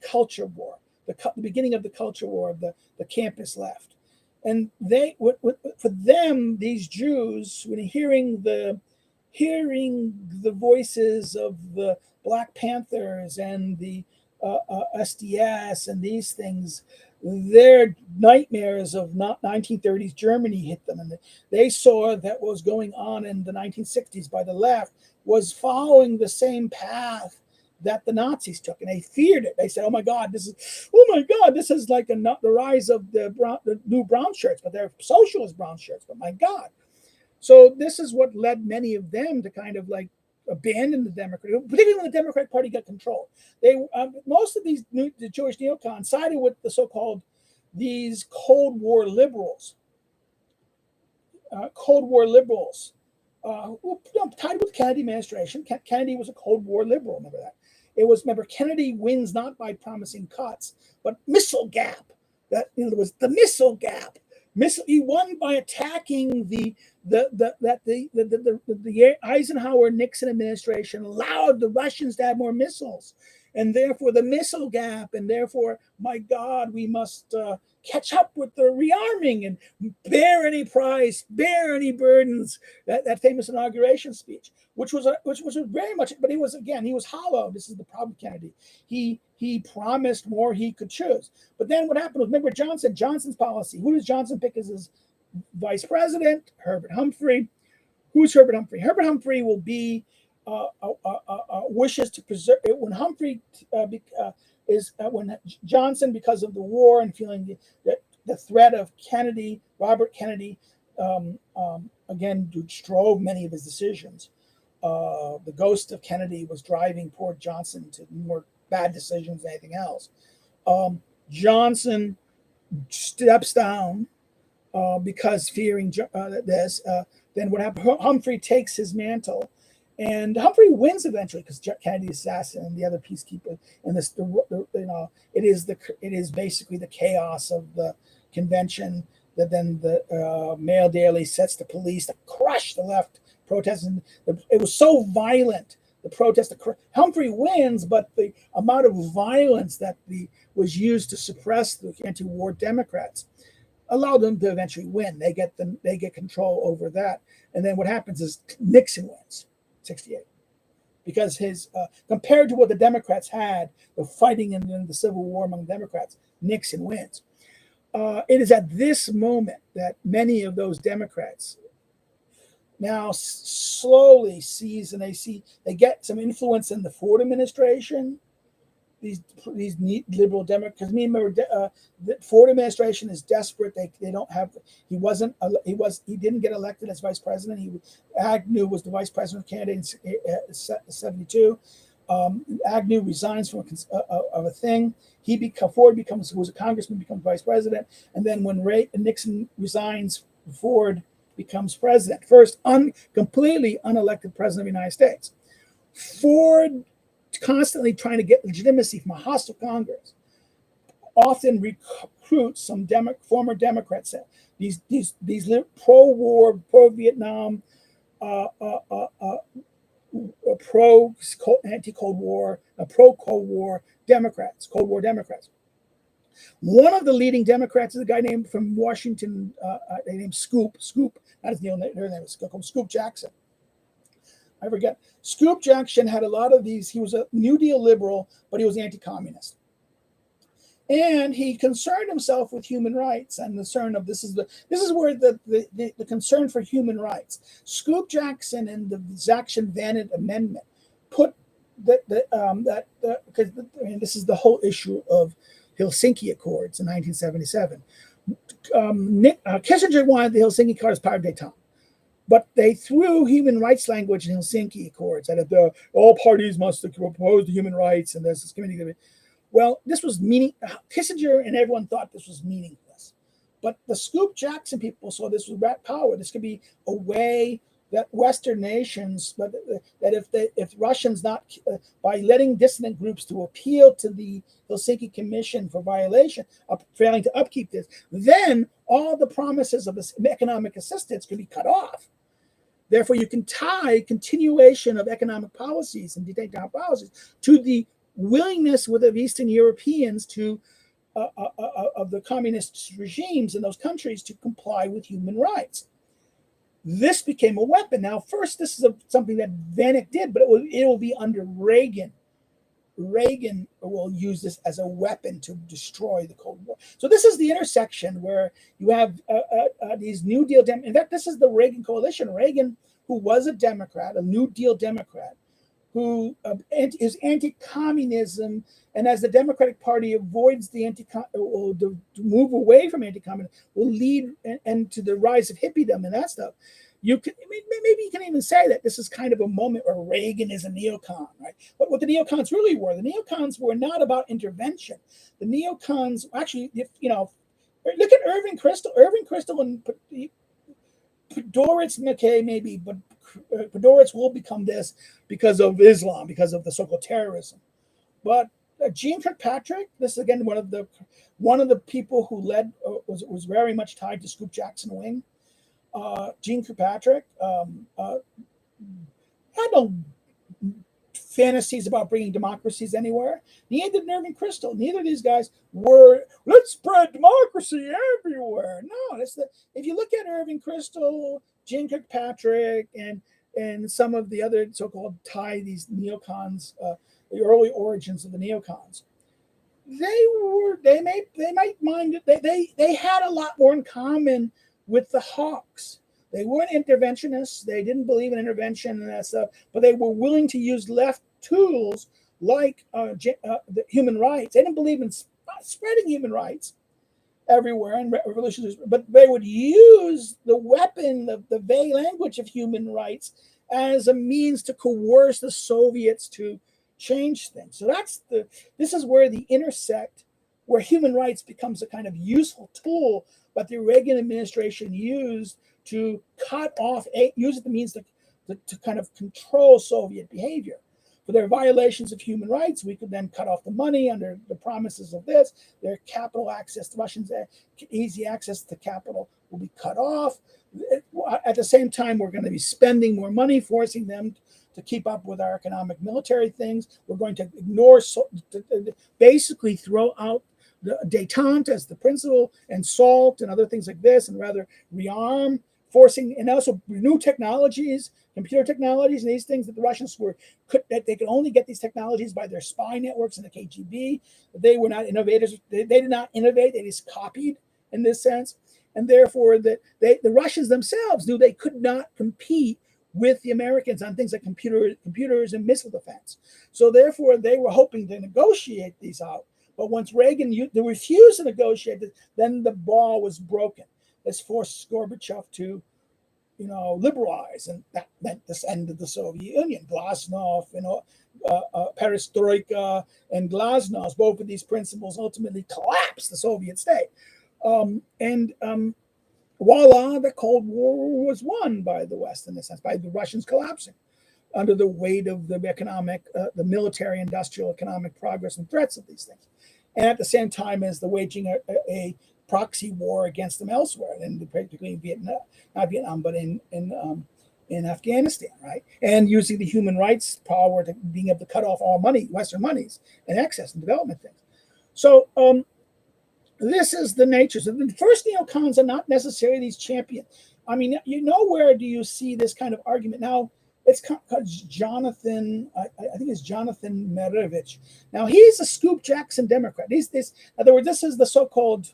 culture war, the beginning of the culture war of the campus left. And for them, these Jews, when hearing the voices of the Black Panthers and the SDS and these things, their nightmares of 1930s Germany hit them, and they saw that what was going on in the 1960s by the left was following the same path that the Nazis took, and they feared it. They said, "Oh my God, this is like the rise of the new brown shirts, but they're socialist brown shirts. But my God!" So this is what led many of them to kind of like abandon the Democrat, particularly when the Democratic Party got control. Most of the Jewish neocons sided with the so-called these Cold War liberals. Tied with Kennedy administration. Kennedy was a Cold War liberal. Remember that. Remember, Kennedy wins not by promising cuts, but missile gap. That was the missile gap. He won by attacking the Eisenhower-Nixon administration allowed the Russians to have more missiles, and therefore the missile gap, and therefore, my God, we must catch up with the rearming and bear any price, bear any burdens. That famous inauguration speech, which was very much, but he was hollow. This is the problem with Kennedy. He promised more he could choose. But then what happened was, remember Johnson's policy. Who does Johnson pick as his vice president? Herbert Humphrey. Who's Herbert Humphrey? Herbert Humphrey will be wishes to preserve when Humphrey when Johnson, because of the war and feeling that the threat of Robert Kennedy, again, drove many of his decisions. The ghost of Kennedy was driving poor Johnson to more bad decisions than anything else. Johnson steps down because fearing this. Then what happened? Humphrey takes his mantle, and Humphrey wins eventually because Kennedy assassin and the other peacekeeper. And this, it is basically the chaos of the convention that then the Mail Daily sets the police to crush the left protests. And it was so violent. The protest, Humphrey wins, but the amount of violence that was used to suppress the anti-war Democrats allowed them to eventually win. They get control over that, and then what happens is Nixon wins, 68, because his compared to what the Democrats had, the fighting in the Civil War among the Democrats, Nixon wins. It is at this moment that many of those Democrats now slowly sees, and they get some influence in the Ford administration. These liberal Democrats, because remember, the Ford administration is desperate. They don't have. He didn't get elected as vice president. Agnew was the vice president candidate in 72. Agnew resigns from a thing. Ford who was a congressman, becomes vice president, and then when Nixon resigns, Ford becomes president. First, completely unelected president of the United States. Ford, constantly trying to get legitimacy from a hostile Congress, often recruits some former Democrats. These pro-war, pro-Vietnam, pro-anti-Cold War, pro-Cold War Democrats, Cold War Democrats. One of the leading Democrats is a guy named from Washington, named Scoop, not his name, was called Scoop Jackson. I forget. Scoop Jackson had a lot of these. He was a New Deal liberal, but he was anti-communist. And he concerned himself with human rights and the concern of this is where the concern for human rights. Scoop Jackson and the Jackson Vannet Amendment put because this is the whole issue of Helsinki Accords in 1977. Kissinger wanted the Helsinki Accords part of Baton, but they threw human rights language in Helsinki Accords that all parties must oppose the human rights and there's this committee. Well, this was Kissinger and everyone thought this was meaningless. But the Scoop Jackson people saw this was rat power. This could be a way that Western nations, that if Russians not by letting dissident groups to appeal to the Helsinki Commission for violation of failing to upkeep this, then all the promises of this economic assistance could be cut off. Therefore, you can tie continuation of economic policies and dictatorial policies to the willingness of Eastern Europeans to of the communist regimes in those countries to comply with human rights. This became a weapon. Now, first, this is something that Vanek did, but it will be under Reagan. Reagan will use this as a weapon to destroy the Cold War. So this is the intersection where you have these New Deal. In fact, this is the Reagan coalition. Reagan, who was a Democrat, a New Deal Democrat, who is anti-communism, and as the Democratic Party avoids the to move away from anti-communism, will lead and to the rise of hippiedom and that stuff. Maybe you can even say that this is kind of a moment where Reagan is a neocon, right? But what the neocons really were, the neocons were not about intervention. The neocons, actually, look at Irving Kristol. Irving Kristol and Podhoretz McKay maybe, but Podhoretz will become this because of Islam, because of the so-called terrorism. But Jeane Kirkpatrick, this is again one of the people who led was very much tied to Scoop Jackson wing. Jeane Kirkpatrick had no fantasies about bringing democracies anywhere. Neither did Irving Kristol. Neither of these guys were, let's spread democracy everywhere. No, if you look at Irving Kristol, Jeane Kirkpatrick, and some of the other so-called these neocons, the early origins of the neocons, they might mind it. They had a lot more in common with the Hawks. They weren't interventionists. They didn't believe in intervention and that stuff, but they were willing to use left tools like the human rights. They didn't believe in spreading human rights everywhere and revolutions, but they would use the weapon, the vague language of human rights as a means to coerce the Soviets to change things. So this is where the intersect, where human rights becomes a kind of useful tool, but the Reagan administration used to cut off, use it the means to kind of control Soviet behavior. For their violations of human rights, we could then cut off the money under the promises of this. Their capital access, the Russians' easy access to capital will be cut off. At the same time, we're going to be spending more money, forcing them to keep up with our economic military things. We're going to ignore, basically throw out the détente as the principle and SALT and other things like this, and rather rearm, forcing, and also new technologies, computer technologies, and these things that the Russians that they could only get these technologies by their spy networks and the KGB. They were not innovators. They did not innovate. They just copied in this sense. And therefore, the Russians themselves knew they could not compete with the Americans on things like computers and missile defense. So therefore, they were hoping to negotiate these out. But once Reagan refused to negotiate it, then the ball was broken. This forced Gorbachev to, liberalize, and that meant this end of the Soviet Union. Glasnost, perestroika, and glasnost, both of these principles ultimately collapsed the Soviet state. Voila, the Cold War was won by the West in a sense, by the Russians collapsing under the weight of the economic, the military, industrial, economic progress and threats of these things. And at the same time as the waging a proxy war against them elsewhere, and particularly in Vietnam, not Vietnam, but in Afghanistan, right? And using the human rights power to being able to cut off all money, Western monies, and access and development things. So this is the nature. So the first neocons are not necessarily these champions. I mean, where do you see this kind of argument? Now, It's called Jonathan. I think it's Jonathan Merovich. Now he's a Scoop Jackson Democrat. He's this. In other words, this is the so-called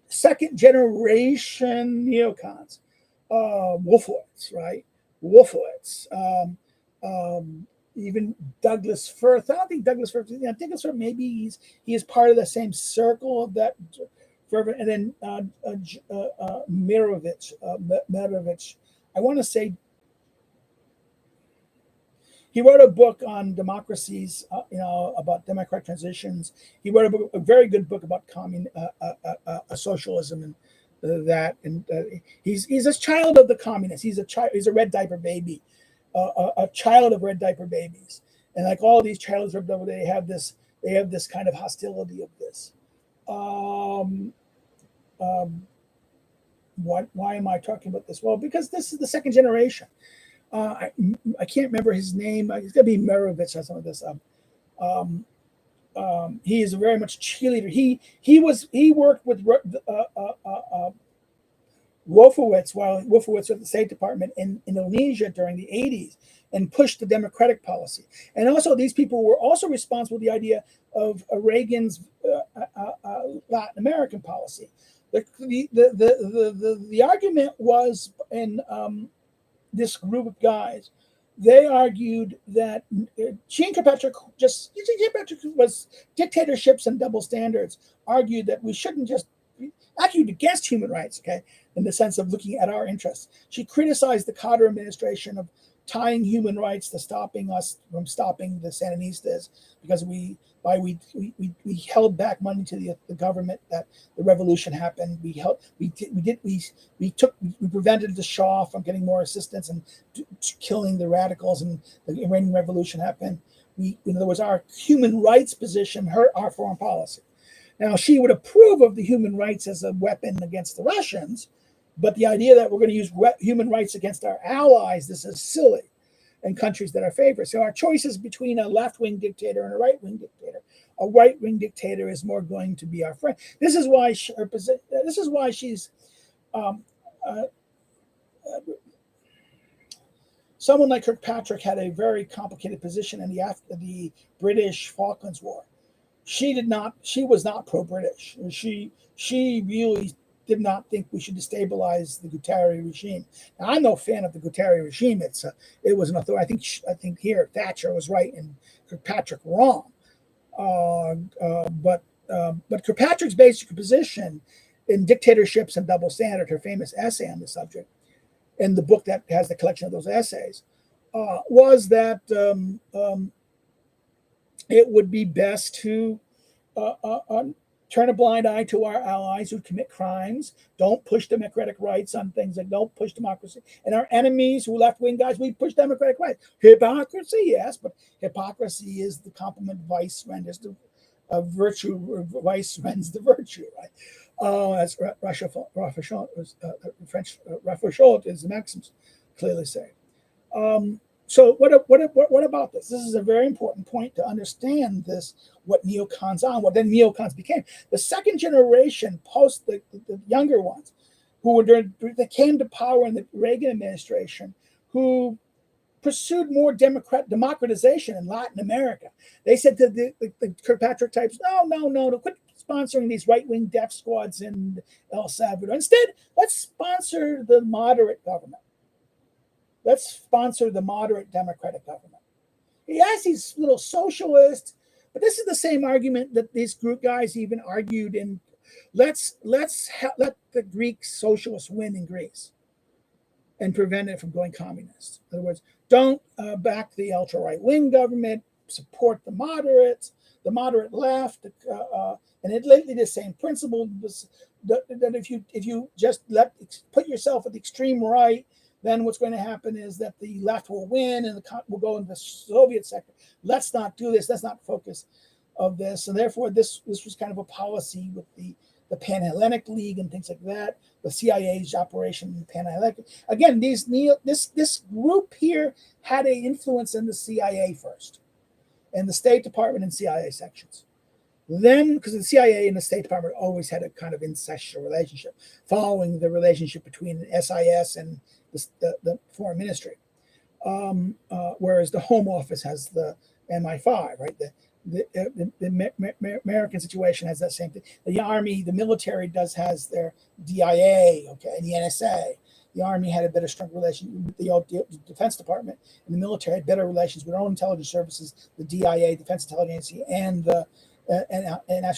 second generation neocons. Wolfowitz, right? Wolfowitz. Even Douglas Firth. I don't think Douglas Firth. Douglas Firth. Maybe he is part of the same circle of that fervent. And then Merovich. Merovich. I want to say he wrote a book on democracies. About democratic transitions. He wrote a very good book about socialism and that. And he's a child of the communists. He's a red diaper baby. A child of red diaper babies, and like all these childs, they have this kind of hostility of this. Why am I talking about this? Well, because this is the second generation. I can't remember his name. It's gonna be Merovich or something like this. He is very much cheerleader. He worked with Wolfowitz, while Wolfowitz was at the State Department in Indonesia during the 80s and pushed the democratic policy. And also these people were also responsible for the idea of Reagan's Latin American policy. The argument was in this group of guys, they argued that Jean Kirkpatrick was dictatorships and double standards, argued that we shouldn't just argued against human rights, okay, in the sense of looking at our interests. She criticized the Carter administration of tying human rights to stopping us from stopping the Sandinistas because we held back money to the government that the revolution happened. We prevented the Shah from getting more assistance and killing the radicals, and the Iranian Revolution happened. In other words, our human rights position hurt our foreign policy. Now, she would approve of the human rights as a weapon against the Russians, but the idea that we're going to use human rights against our allies, this is silly, and countries that are favored. So our choices between a left-wing dictator and a right-wing dictator. A right-wing dictator is more going to be our friend. This is why she's someone like Kirkpatrick had a very complicated position in the British Falklands War. She was not pro-British. She really did not think we should destabilize the Guterres regime. Now, I'm no fan of the Guterres regime. It was an authority. I think here Thatcher was right and Kirkpatrick wrong. But Kirkpatrick's basic position in Dictatorships and Double Standard, her famous essay on the subject, and the book that has the collection of those essays, was that it would be best to turn a blind eye to our allies who commit crimes, don't push democratic rights on things that don't push democracy. And our enemies who left-wing guys, we push democratic rights. Hypocrisy, yes, but hypocrisy is the complement vice renders the virtue, vice rends the virtue, right? As French Rochefort is the maxims clearly say. So what about this? This is a very important point to understand this, what neocons are, what then neocons became. The second generation post the younger ones that came to power in the Reagan administration, who pursued more democratization in Latin America. They said to the Kirkpatrick types, no, quit sponsoring these right-wing death squads in El Salvador. Instead, let's sponsor the moderate government. Let's sponsor the moderate democratic government. Yes, he's a little socialist, but this is the same argument that these group guys even argued in. Let the Greek socialists win in Greece and prevent it from going communist. In other words, don't back the ultra right wing government. Support the moderates, the moderate left, and it lately the same principle was that if you just put yourself at the extreme right, then what's going to happen is that the left will win and will go into the Soviet sector. Let's not do this. Let's not focus of this. And therefore, this was kind of a policy with the Pan-Hellenic League and things like that. The CIA's operation in Pan-Hellenic. Again, this group here had an influence in the CIA first, and the State Department and CIA sections. Then, because the CIA and the State Department always had a kind of incestual relationship, following the relationship between SIS and the foreign ministry. whereas the Home Office has the MI5, right? The American situation has that same thing. The Army, the military has their DIA, okay, and the NSA. The Army had a better, strong relation with the Defense Department, and the military had better relations with their own intelligence services, the DIA, Defense Intelligence Agency, and the National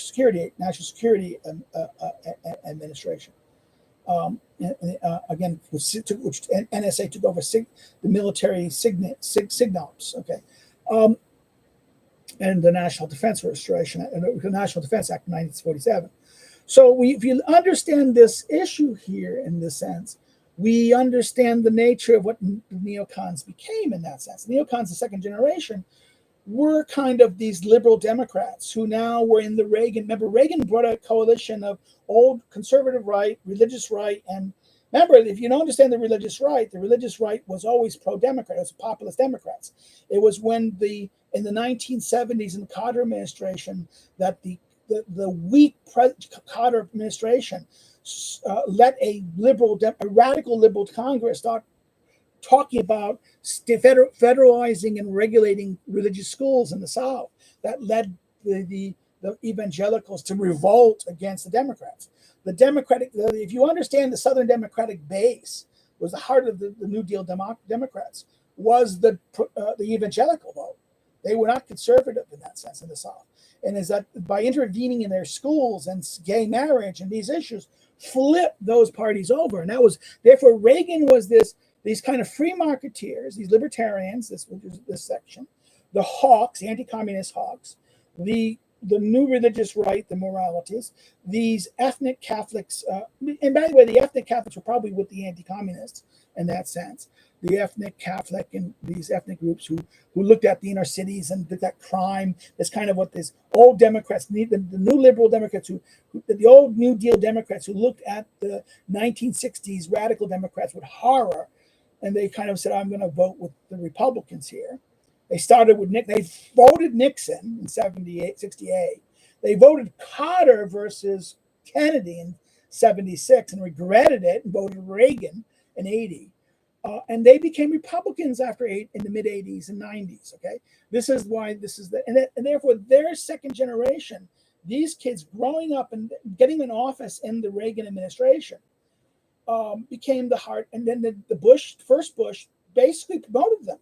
Security Administration. Again, which NSA took over the military signops, okay, and the National Defense Restoration, the National Defense Act of 1947. So if you understand this issue here in this sense, we understand the nature of what the neocons became in that sense. Neocons, the second generation, were kind of these liberal Democrats who now were in the Reagan. Remember, Reagan brought a coalition of old conservative right, religious right, and remember, if you don't understand the religious right was always pro-Democrat. It was populist Democrats. It was when in the 1970s in the Carter administration that the weak Carter administration let a radical liberal Congress start talking about federalizing and regulating religious schools in the South. That led the evangelicals to revolt against the Democrats. The Democratic, if you understand the Southern Democratic base, was the heart of the New Deal Democrats, was the evangelical vote. They were not conservative in that sense in the South. And is that by intervening in their schools and gay marriage and these issues, flipped those parties over. And that was, therefore, Reagan was these kind of free marketeers, these libertarians, this section, the hawks, the anti-communist hawks, the new religious right, the moralities, these ethnic Catholics, and by the way, the ethnic Catholics were probably with the anti-communists in that sense. The ethnic Catholic and these ethnic groups who looked at the inner cities and looked at crime. That's kind of what this old Democrats need, the new liberal Democrats the old New Deal Democrats who looked at the 1960s radical Democrats with horror. And they kind of said, I'm going to vote with the Republicans here. They started with they voted Nixon in 68. They voted Carter versus Kennedy in 76 and regretted it and voted Reagan in 80. And they became Republicans after in the mid 80s and 90s. Okay, this is why and therefore their second generation, these kids growing up and getting an office in the Reagan administration, became the heart. And then the first Bush basically promoted them.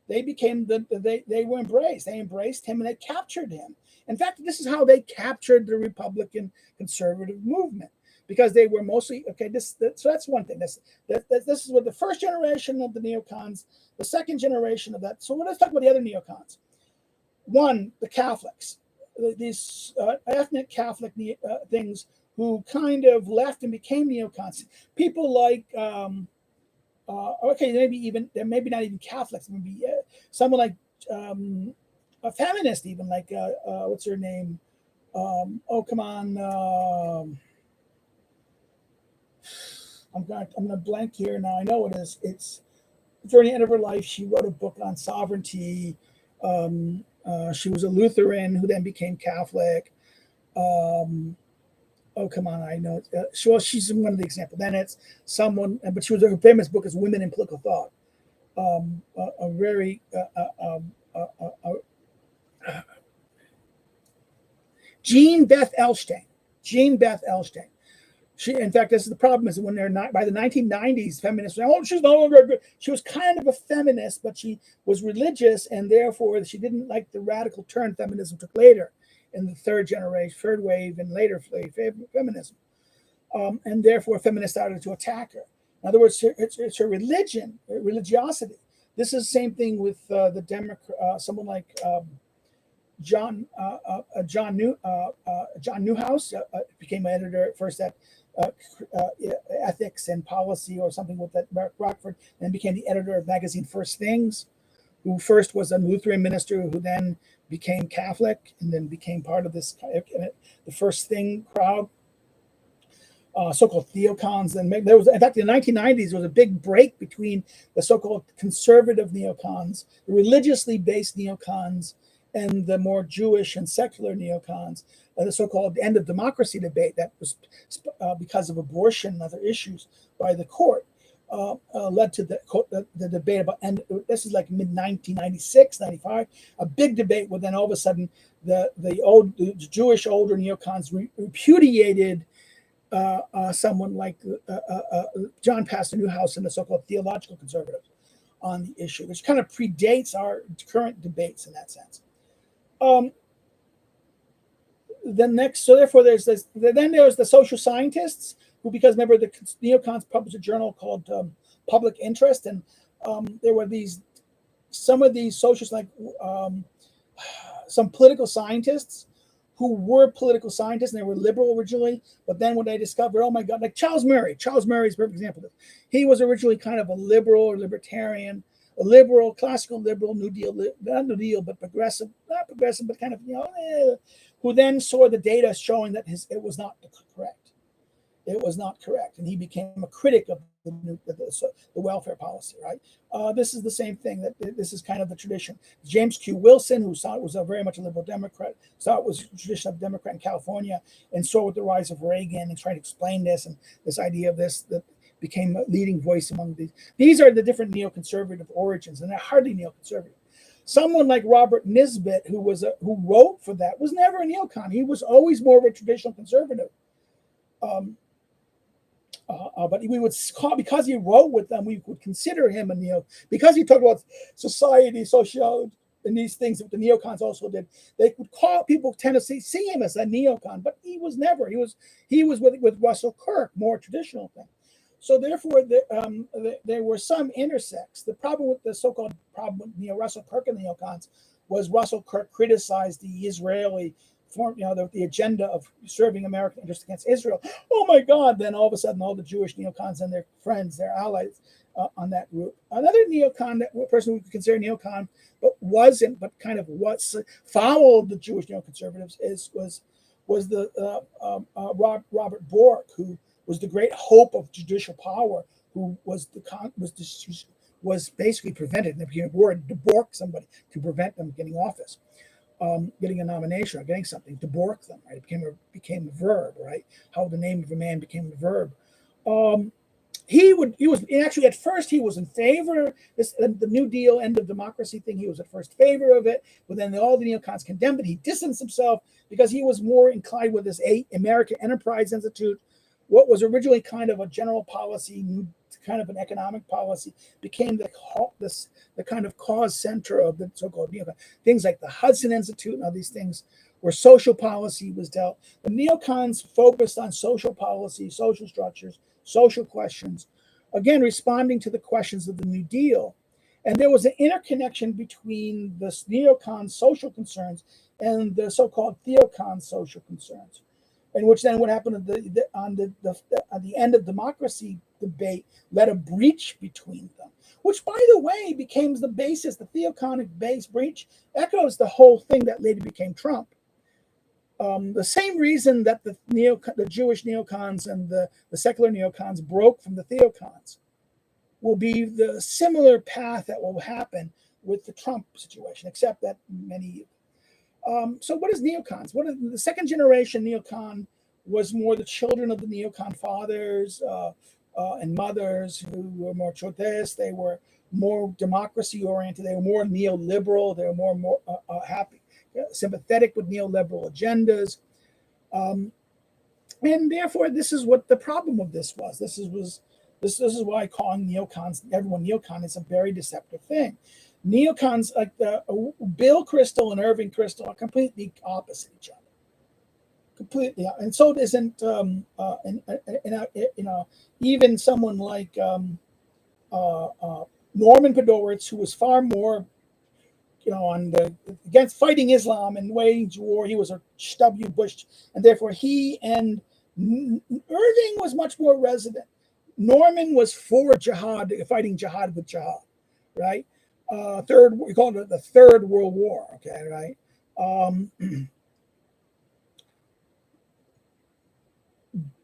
They became they were embraced. They embraced him and they captured him. In fact, this is how they captured the Republican conservative movement. Because they were mostly so that's one thing. This is what the first generation of the neocons, the second generation of that. So let's talk about the other neocons. One, the Catholics, these ethnic Catholic things who kind of left and became neocons. People like they're maybe not even Catholics. Maybe someone like a feminist, even like what's her name? I'm gonna blank here now. I know it is. It's during the end of her life. She wrote a book on sovereignty. She was a Lutheran who then became Catholic. I know. She's one of the examples. Then it's someone, but her famous book is Women in Political Thought. A very Jean Beth Elstein. In fact, this is the problem: is when they're not by the 1990s, feminists. She's no longer good. She was kind of a feminist, but she was religious, and therefore she didn't like the radical turn feminism took later in the third wave, and later feminism, and therefore feminists started to attack her. In other words, it's her religiosity. This is the same thing with the Democrat. Someone like John Newhouse became an editor at first at Ethics and Policy or something with that Rockford, and became the editor of magazine First Things, who first was a Lutheran minister who then became Catholic and then became part of this the First Thing crowd, so-called neocons. And there was, in fact, in the 1990s, there was a big break between the so-called conservative neocons, the religiously based neocons, and the more Jewish and secular neocons, the so-called end of democracy debate that was because of abortion and other issues by the court. led to the debate about, and this is like mid 1996, 95, a big debate where then all of a sudden the Jewish older neocons repudiated someone like John Pastor Newhouse and the so-called theological conservatives on the issue, which kind of predates our current debates in that sense. So therefore there's this. Then there's the social scientists who, because remember the neocons published a journal called Public Interest, and there were some of these socialists, like some political scientists who were political scientists, and they were liberal originally, but then when they discovered, oh my God, like Charles Murray is a perfect example of this. He was originally kind of a liberal or libertarian, a liberal, classical liberal, New Deal, not New Deal, but progressive, not progressive, but kind of, who then saw the data showing that it was not correct. It was not correct, and he became a critic of the welfare policy. Right. This is the same thing. This is kind of the tradition. James Q. Wilson, who saw it was very much a liberal Democrat, saw it was a tradition of Democrat in California, and saw with the rise of Reagan and trying to explain this and this idea of this that became a leading voice among these. These are the different neoconservative origins, and they're hardly neoconservative. Someone like Robert Nisbet, who wrote for that, was never a neocon. He was always more of a traditional conservative. But we would call, because he wrote with them, we would consider him a neo, because he talked about society, sociology, and these things that the neocons also did. They would call, people tend to see him as a neocon, but he was never. He was with Russell Kirk, more traditional thing. So therefore, there were some intersects. The problem with the so-called problem with Russell Kirk and the neocons was Russell Kirk criticized the Israeli form, the agenda of serving American interests against Israel. Oh my God! Then all of a sudden, all the Jewish neocons and their friends, their allies on that group. Another neocon, person we could consider neocon, but kind of followed the Jewish neoconservatives was the Robert Bork, who was the great hope of judicial power, who was basically prevented. There became a word to bork somebody to prevent them getting office, getting a nomination or getting something, to bork them. Right, it became a verb. Right, how the name of a man became a verb. He was actually, at first he was in favor of this, the New Deal, end of democracy thing. He was at first favor of it, but then all the neocons condemned it. He distanced himself because he was more inclined with this American Enterprise Institute. What was originally kind of a general policy, kind of an economic policy, became the kind of cause center of the so-called neocon. Things like the Hudson Institute and all these things where social policy was dealt. The neocons focused on social policy, social structures, social questions, again, responding to the questions of the New Deal. And there was an interconnection between the neocon social concerns and the so-called theocon social concerns. In which then what happened at the end of democracy debate led a breach between them, which, by the way, became the basis. The theoconic base breach echoes the whole thing that later became Trump. The same reason that the Jewish neocons and the secular neocons broke from the theocons will be the similar path that will happen with the Trump situation, except that many. So what is neocons? The second generation neocon was more the children of the neocon fathers and mothers who were more chotes. They were more democracy oriented. They were more neoliberal. They were more happy, sympathetic with neoliberal agendas. And therefore, this is what the problem of this was. This is why calling neocons, everyone neocon, is a very deceptive thing. Neocons, like Bill Kristol and Irving Kristol, are completely opposite each other. Completely, and so isn't even someone like Norman Podhoretz, who was far more on against fighting Islam and waging war. He was a W. Bush, and therefore he and Irving was much more resident. Norman was for jihad, fighting jihad with jihad, right? We call it the Third World War. Okay, right.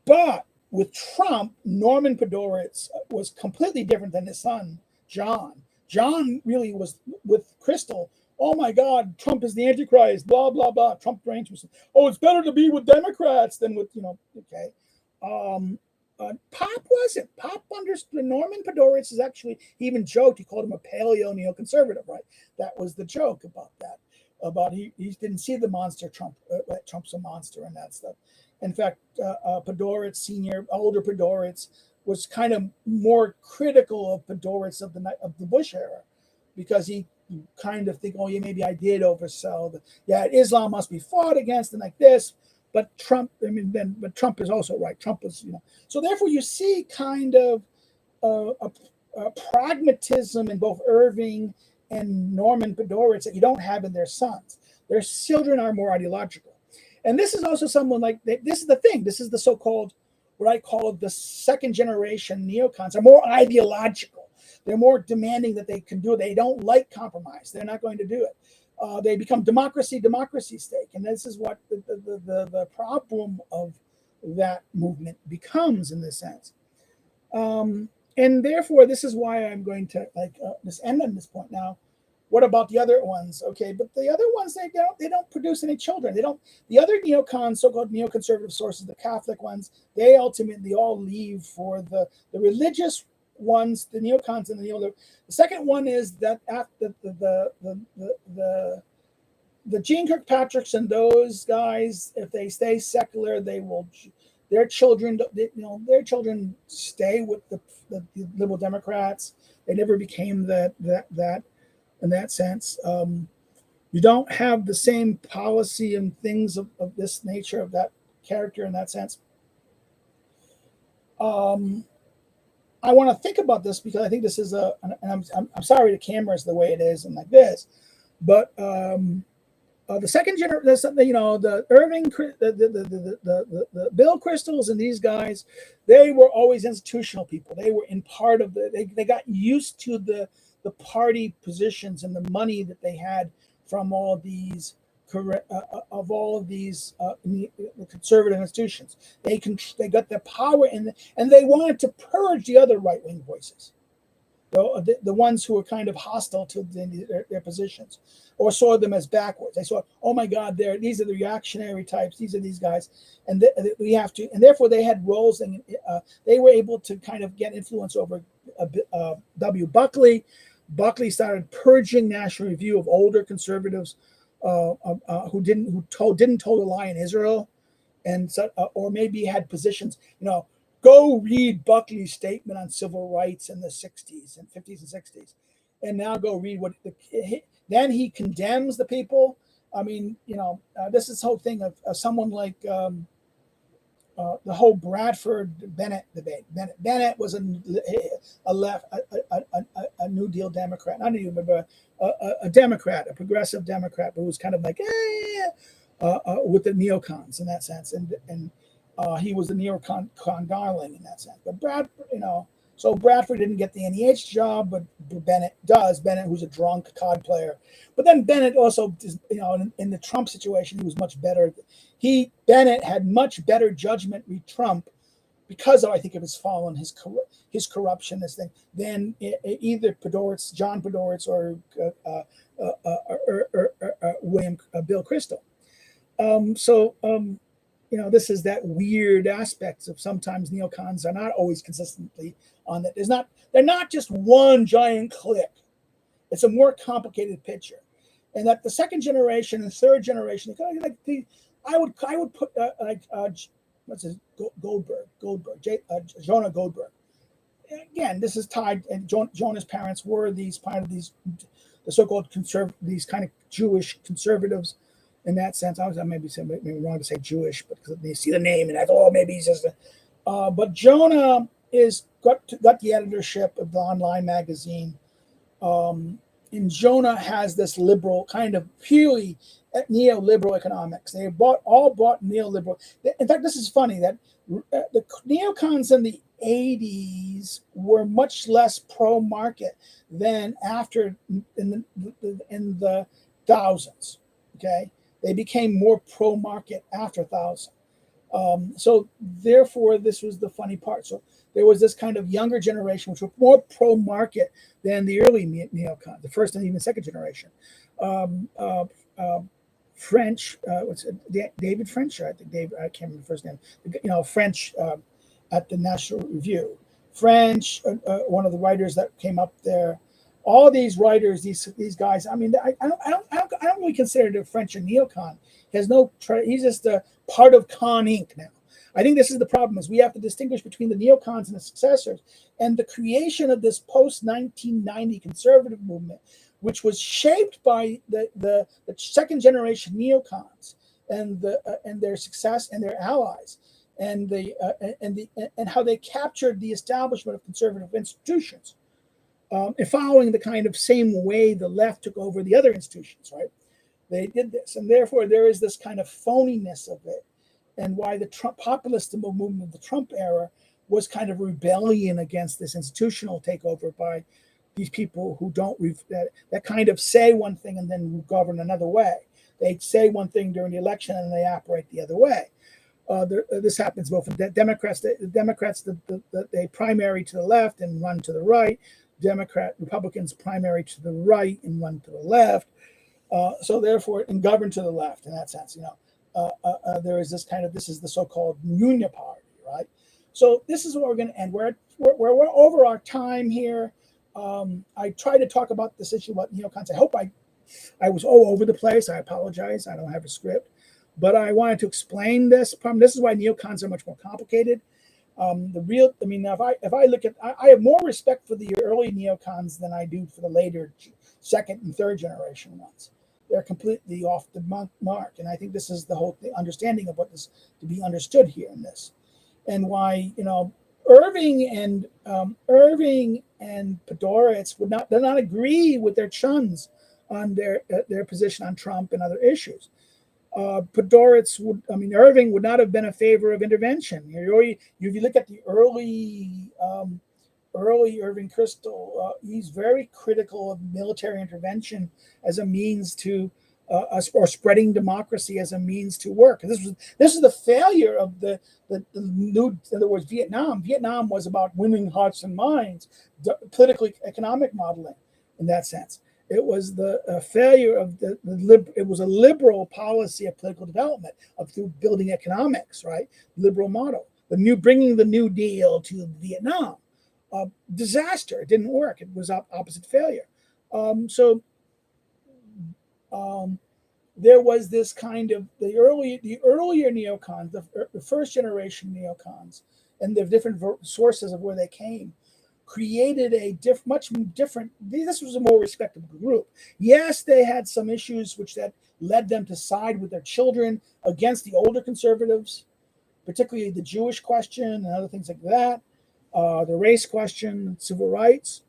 But with Trump, Norman Podhoretz was completely different than his son, John. John really was with Kristol. Oh my God, Trump is the Antichrist, blah, blah, blah. Trump range was, it's better to be with Democrats than with, okay. Pop wasn't. Pop understood. Norman Podhoretz is actually, he even joked, he called him a paleo neoconservative, right? That was the joke about that. About he didn't see the monster Trump, Trump's a monster and that stuff. In fact, Podhoretz, older Podhoretz, was kind of more critical of Podhoretz of the Bush era, because he kind of think, oh yeah, maybe I did oversell. Islam must be fought against and like this. But Trump, but Trump is also right. Trump was, So therefore, you see kind of a pragmatism in both Irving and Norman Podhoretz that you don't have in their sons. Their children are more ideological, and this is also someone like this is the thing. This is the so-called, what I call the second generation neocons, are more ideological. They're more demanding that they can do it. They don't like compromise. They're not going to do it. They become democracy stake, and this is what the problem of that movement becomes in this sense. And therefore, this is why I'm going to just end on this point now. What about the other ones? Okay, but the other ones, they don't produce any children. They don't. The other neocons, so-called neoconservative sources, the Catholic ones, they ultimately all leave for the religious ones, the neocons and the neoliberals. The second one is that after the Gene Kirkpatricks and those guys, if they stay secular, they will. Their children, their children stay with the liberal Democrats. They never became that in that sense. You don't have the same policy and things of this nature, of that character in that sense. I want to think about this because I think this is and I'm sorry the camera is the way it is and like this, but the second generation, the Irving, the Bill Kristols and these guys, they were always institutional people. They were in part of they got used to the party positions and the money that they had from all these conservative institutions. They got their power and they wanted to purge the other right wing voices. The ones who were kind of hostile to their positions, or saw them as backwards. They saw, oh my God, these are the reactionary types. These are these guys, and we have to. And therefore, they had roles, and they were able to kind of get influence over W. Buckley. Buckley started purging National Review of older conservatives who didn't toe the line in Israel, and or maybe had positions, Go read Buckley's statement on civil rights in the 60s and 50s and 60s. And now go read then he condemns the people. I mean, this is the whole thing of someone like the whole Bradford Bennett debate. Bennett was a New Deal Democrat, not a New Deal, but a Democrat, a progressive Democrat, but was kind of like, with the neocons in that sense. And he was the neocon darling in that sense. But so Bradford didn't get the NEH job, but Bennett does. Bennett, who's a drunk COD player. But then Bennett also, in the Trump situation, he was much better. Bennett had much better judgment with Trump because of, I think, of his fall and his corruption, this thing, than either John Podhoretz or Bill Kristol. This is that weird aspects of sometimes neocons are not always consistently on that. They're not just one giant clique. It's a more complicated picture, and that the second generation and third generation, I would put what's his Goldberg, Jonah Goldberg. Again, this is tied, and Jonah's parents were these kind of the so-called these kind of Jewish conservatives. In that sense, I maybe wrong to say Jewish, but because you see the name and I thought, maybe he's just. But Jonah got the editorship of the online magazine, and Jonah has this liberal kind of purely neoliberal economics. They all bought neoliberal. In fact, this is funny that the neocons in the 80s were much less pro-market than after in the thousands. Okay. They became more pro-market after 1000. So therefore, this was the funny part. So there was this kind of younger generation, which were more pro-market than the early neocons, the first and even second generation. French, David French, I think I can't remember the first name. French at the National Review. French, one of the writers that came up there. All these writers, these guys. I mean, I don't really consider the French a neocon. He has no. He's just a part of Con Inc. now. I think this is the problem: is we have to distinguish between the neocons and the successors, and the creation of this post-1990 conservative movement, which was shaped by the second generation neocons and their success and their allies, and how they captured the establishment of conservative institutions. And following the kind of same way the left took over the other institutions, right? They did this. And therefore, there is this kind of phoniness of it. And why the populist movement of the Trump era was kind of rebellion against this institutional takeover by these people who don't, that kind of say one thing and then govern another way. They say one thing during the election and they operate the other way. This happens both in Democrats. Democrats, they primary to the left and run to the right. Republicans primary to the right and run to the left. So therefore, and govern to the left in that sense. There is this kind of, this is the so-called Union Party, right? So this is where we're going to end. We're over our time here. I try to talk about this issue about neocons. I hope I was all over the place. I apologize. I don't have a script, but I wanted to explain this. This is why neocons are much more complicated. If I look at, I have more respect for the early neocons than I do for the later second and third generation ones. They're completely off the mark, and I think this is the whole understanding of what is to be understood here in this, and why Irving and Podhoretz would not agree with their chuns on their position on Trump and other issues. Irving would not have been a favor of intervention. If you look at the early Irving Kristol, he's very critical of military intervention as a means to, or spreading democracy as a means to work. And this is the failure of the new, in other words, Vietnam. Vietnam was about winning hearts and minds, political economic modeling in that sense. It was the failure of it was a liberal policy of political development through building economics, right? Liberal model. Bringing the New Deal to Vietnam. Disaster. It didn't work. It was opposite failure. There was this kind of the earlier neocons, the first generation neocons, and the different sources of where they came, created a much different. This was a more respectable group. Yes, they had some issues that led them to side with their children against the older conservatives, particularly the Jewish question and other things like that, the race question, civil rights.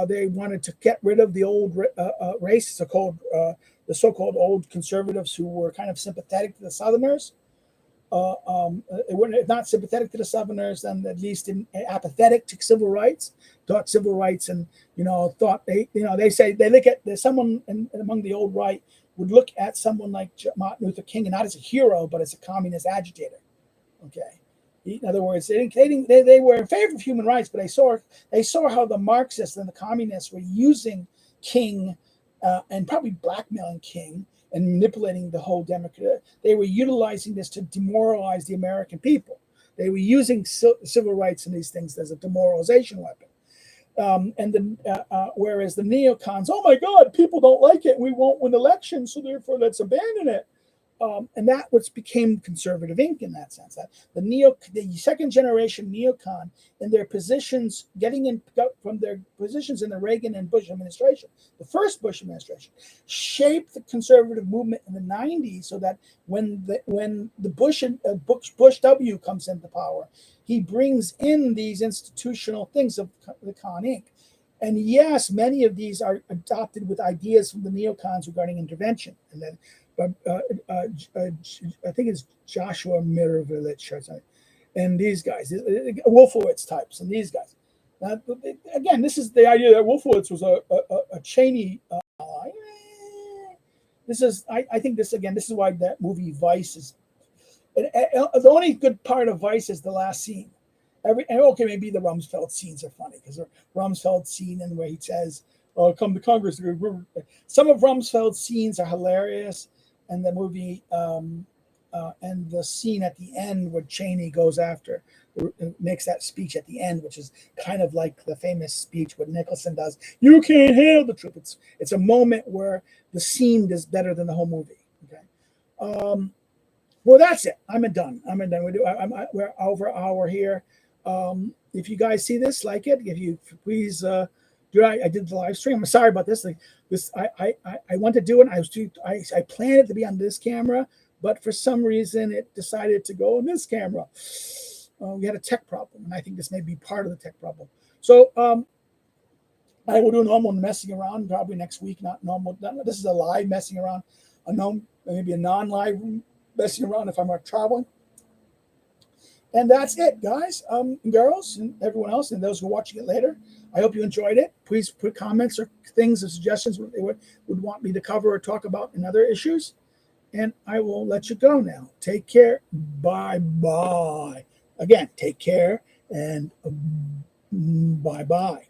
They wanted to get rid of the old race, the so-called old conservatives who were kind of sympathetic to the Southerners. If not sympathetic to the Southerners, then at least apathetic to civil rights. Thought civil rights, and thought they say they look at someone among the old right would look at someone like Martin Luther King, and not as a hero, but as a communist agitator. Okay. In other words, they were in favor of human rights, but they saw how the Marxists and the communists were using King and probably blackmailing King and manipulating the whole Democrat. They were utilizing this to demoralize the American people. They were using civil rights and these things as a demoralization weapon. Whereas the neocons, oh my God, people don't like it. We won't win elections, so therefore let's abandon it. And that became conservative Inc. in that sense. That the second generation neocon in their positions, from their positions in the Reagan and Bush administration, the first Bush administration, shaped the conservative movement in the 90s, so that when the Bush W comes into power, he brings in these institutional things of the Con Inc. And yes, many of these are adopted with ideas from the neocons regarding intervention, and then. I think it's Joshua Mirovich or something, and these guys, Wolfowitz types, and these guys. Again, this is the idea that Wolfowitz was a Cheney ally. I think this is why that movie Vice is. The only good part of Vice is the last scene. Maybe the Rumsfeld scenes are funny because the Rumsfeld scene and where he says, "Come to Congress." Some of Rumsfeld's scenes are hilarious. And the movie and the scene at the end where Cheney goes after, makes that speech at the end, which is kind of like the famous speech what Nicholson does. You can't handle the truth. It's a moment where the scene is better than the whole movie. Okay. Well, that's it. I'm done. We're over an hour here. If you guys see this, like it. If you please, I did the live stream. I'm sorry about this. I want to do it. I planned it to be on this camera, but for some reason it decided to go on this camera. We had a tech problem, and I think this may be part of the tech problem. So I will do normal messing around probably next week. Not normal. This is a live messing around. Maybe a non-live messing around if I'm not traveling. And that's it, guys, girls, and everyone else, and those who are watching it later. I hope you enjoyed it. Please put comments or things or suggestions what they would want me to cover or talk about in other issues. And I will let you go now. Take care. Bye-bye. Again, take care and bye-bye.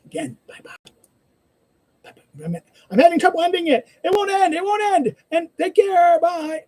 Again, bye-bye. I'm having trouble ending it. It won't end. And take care. Bye.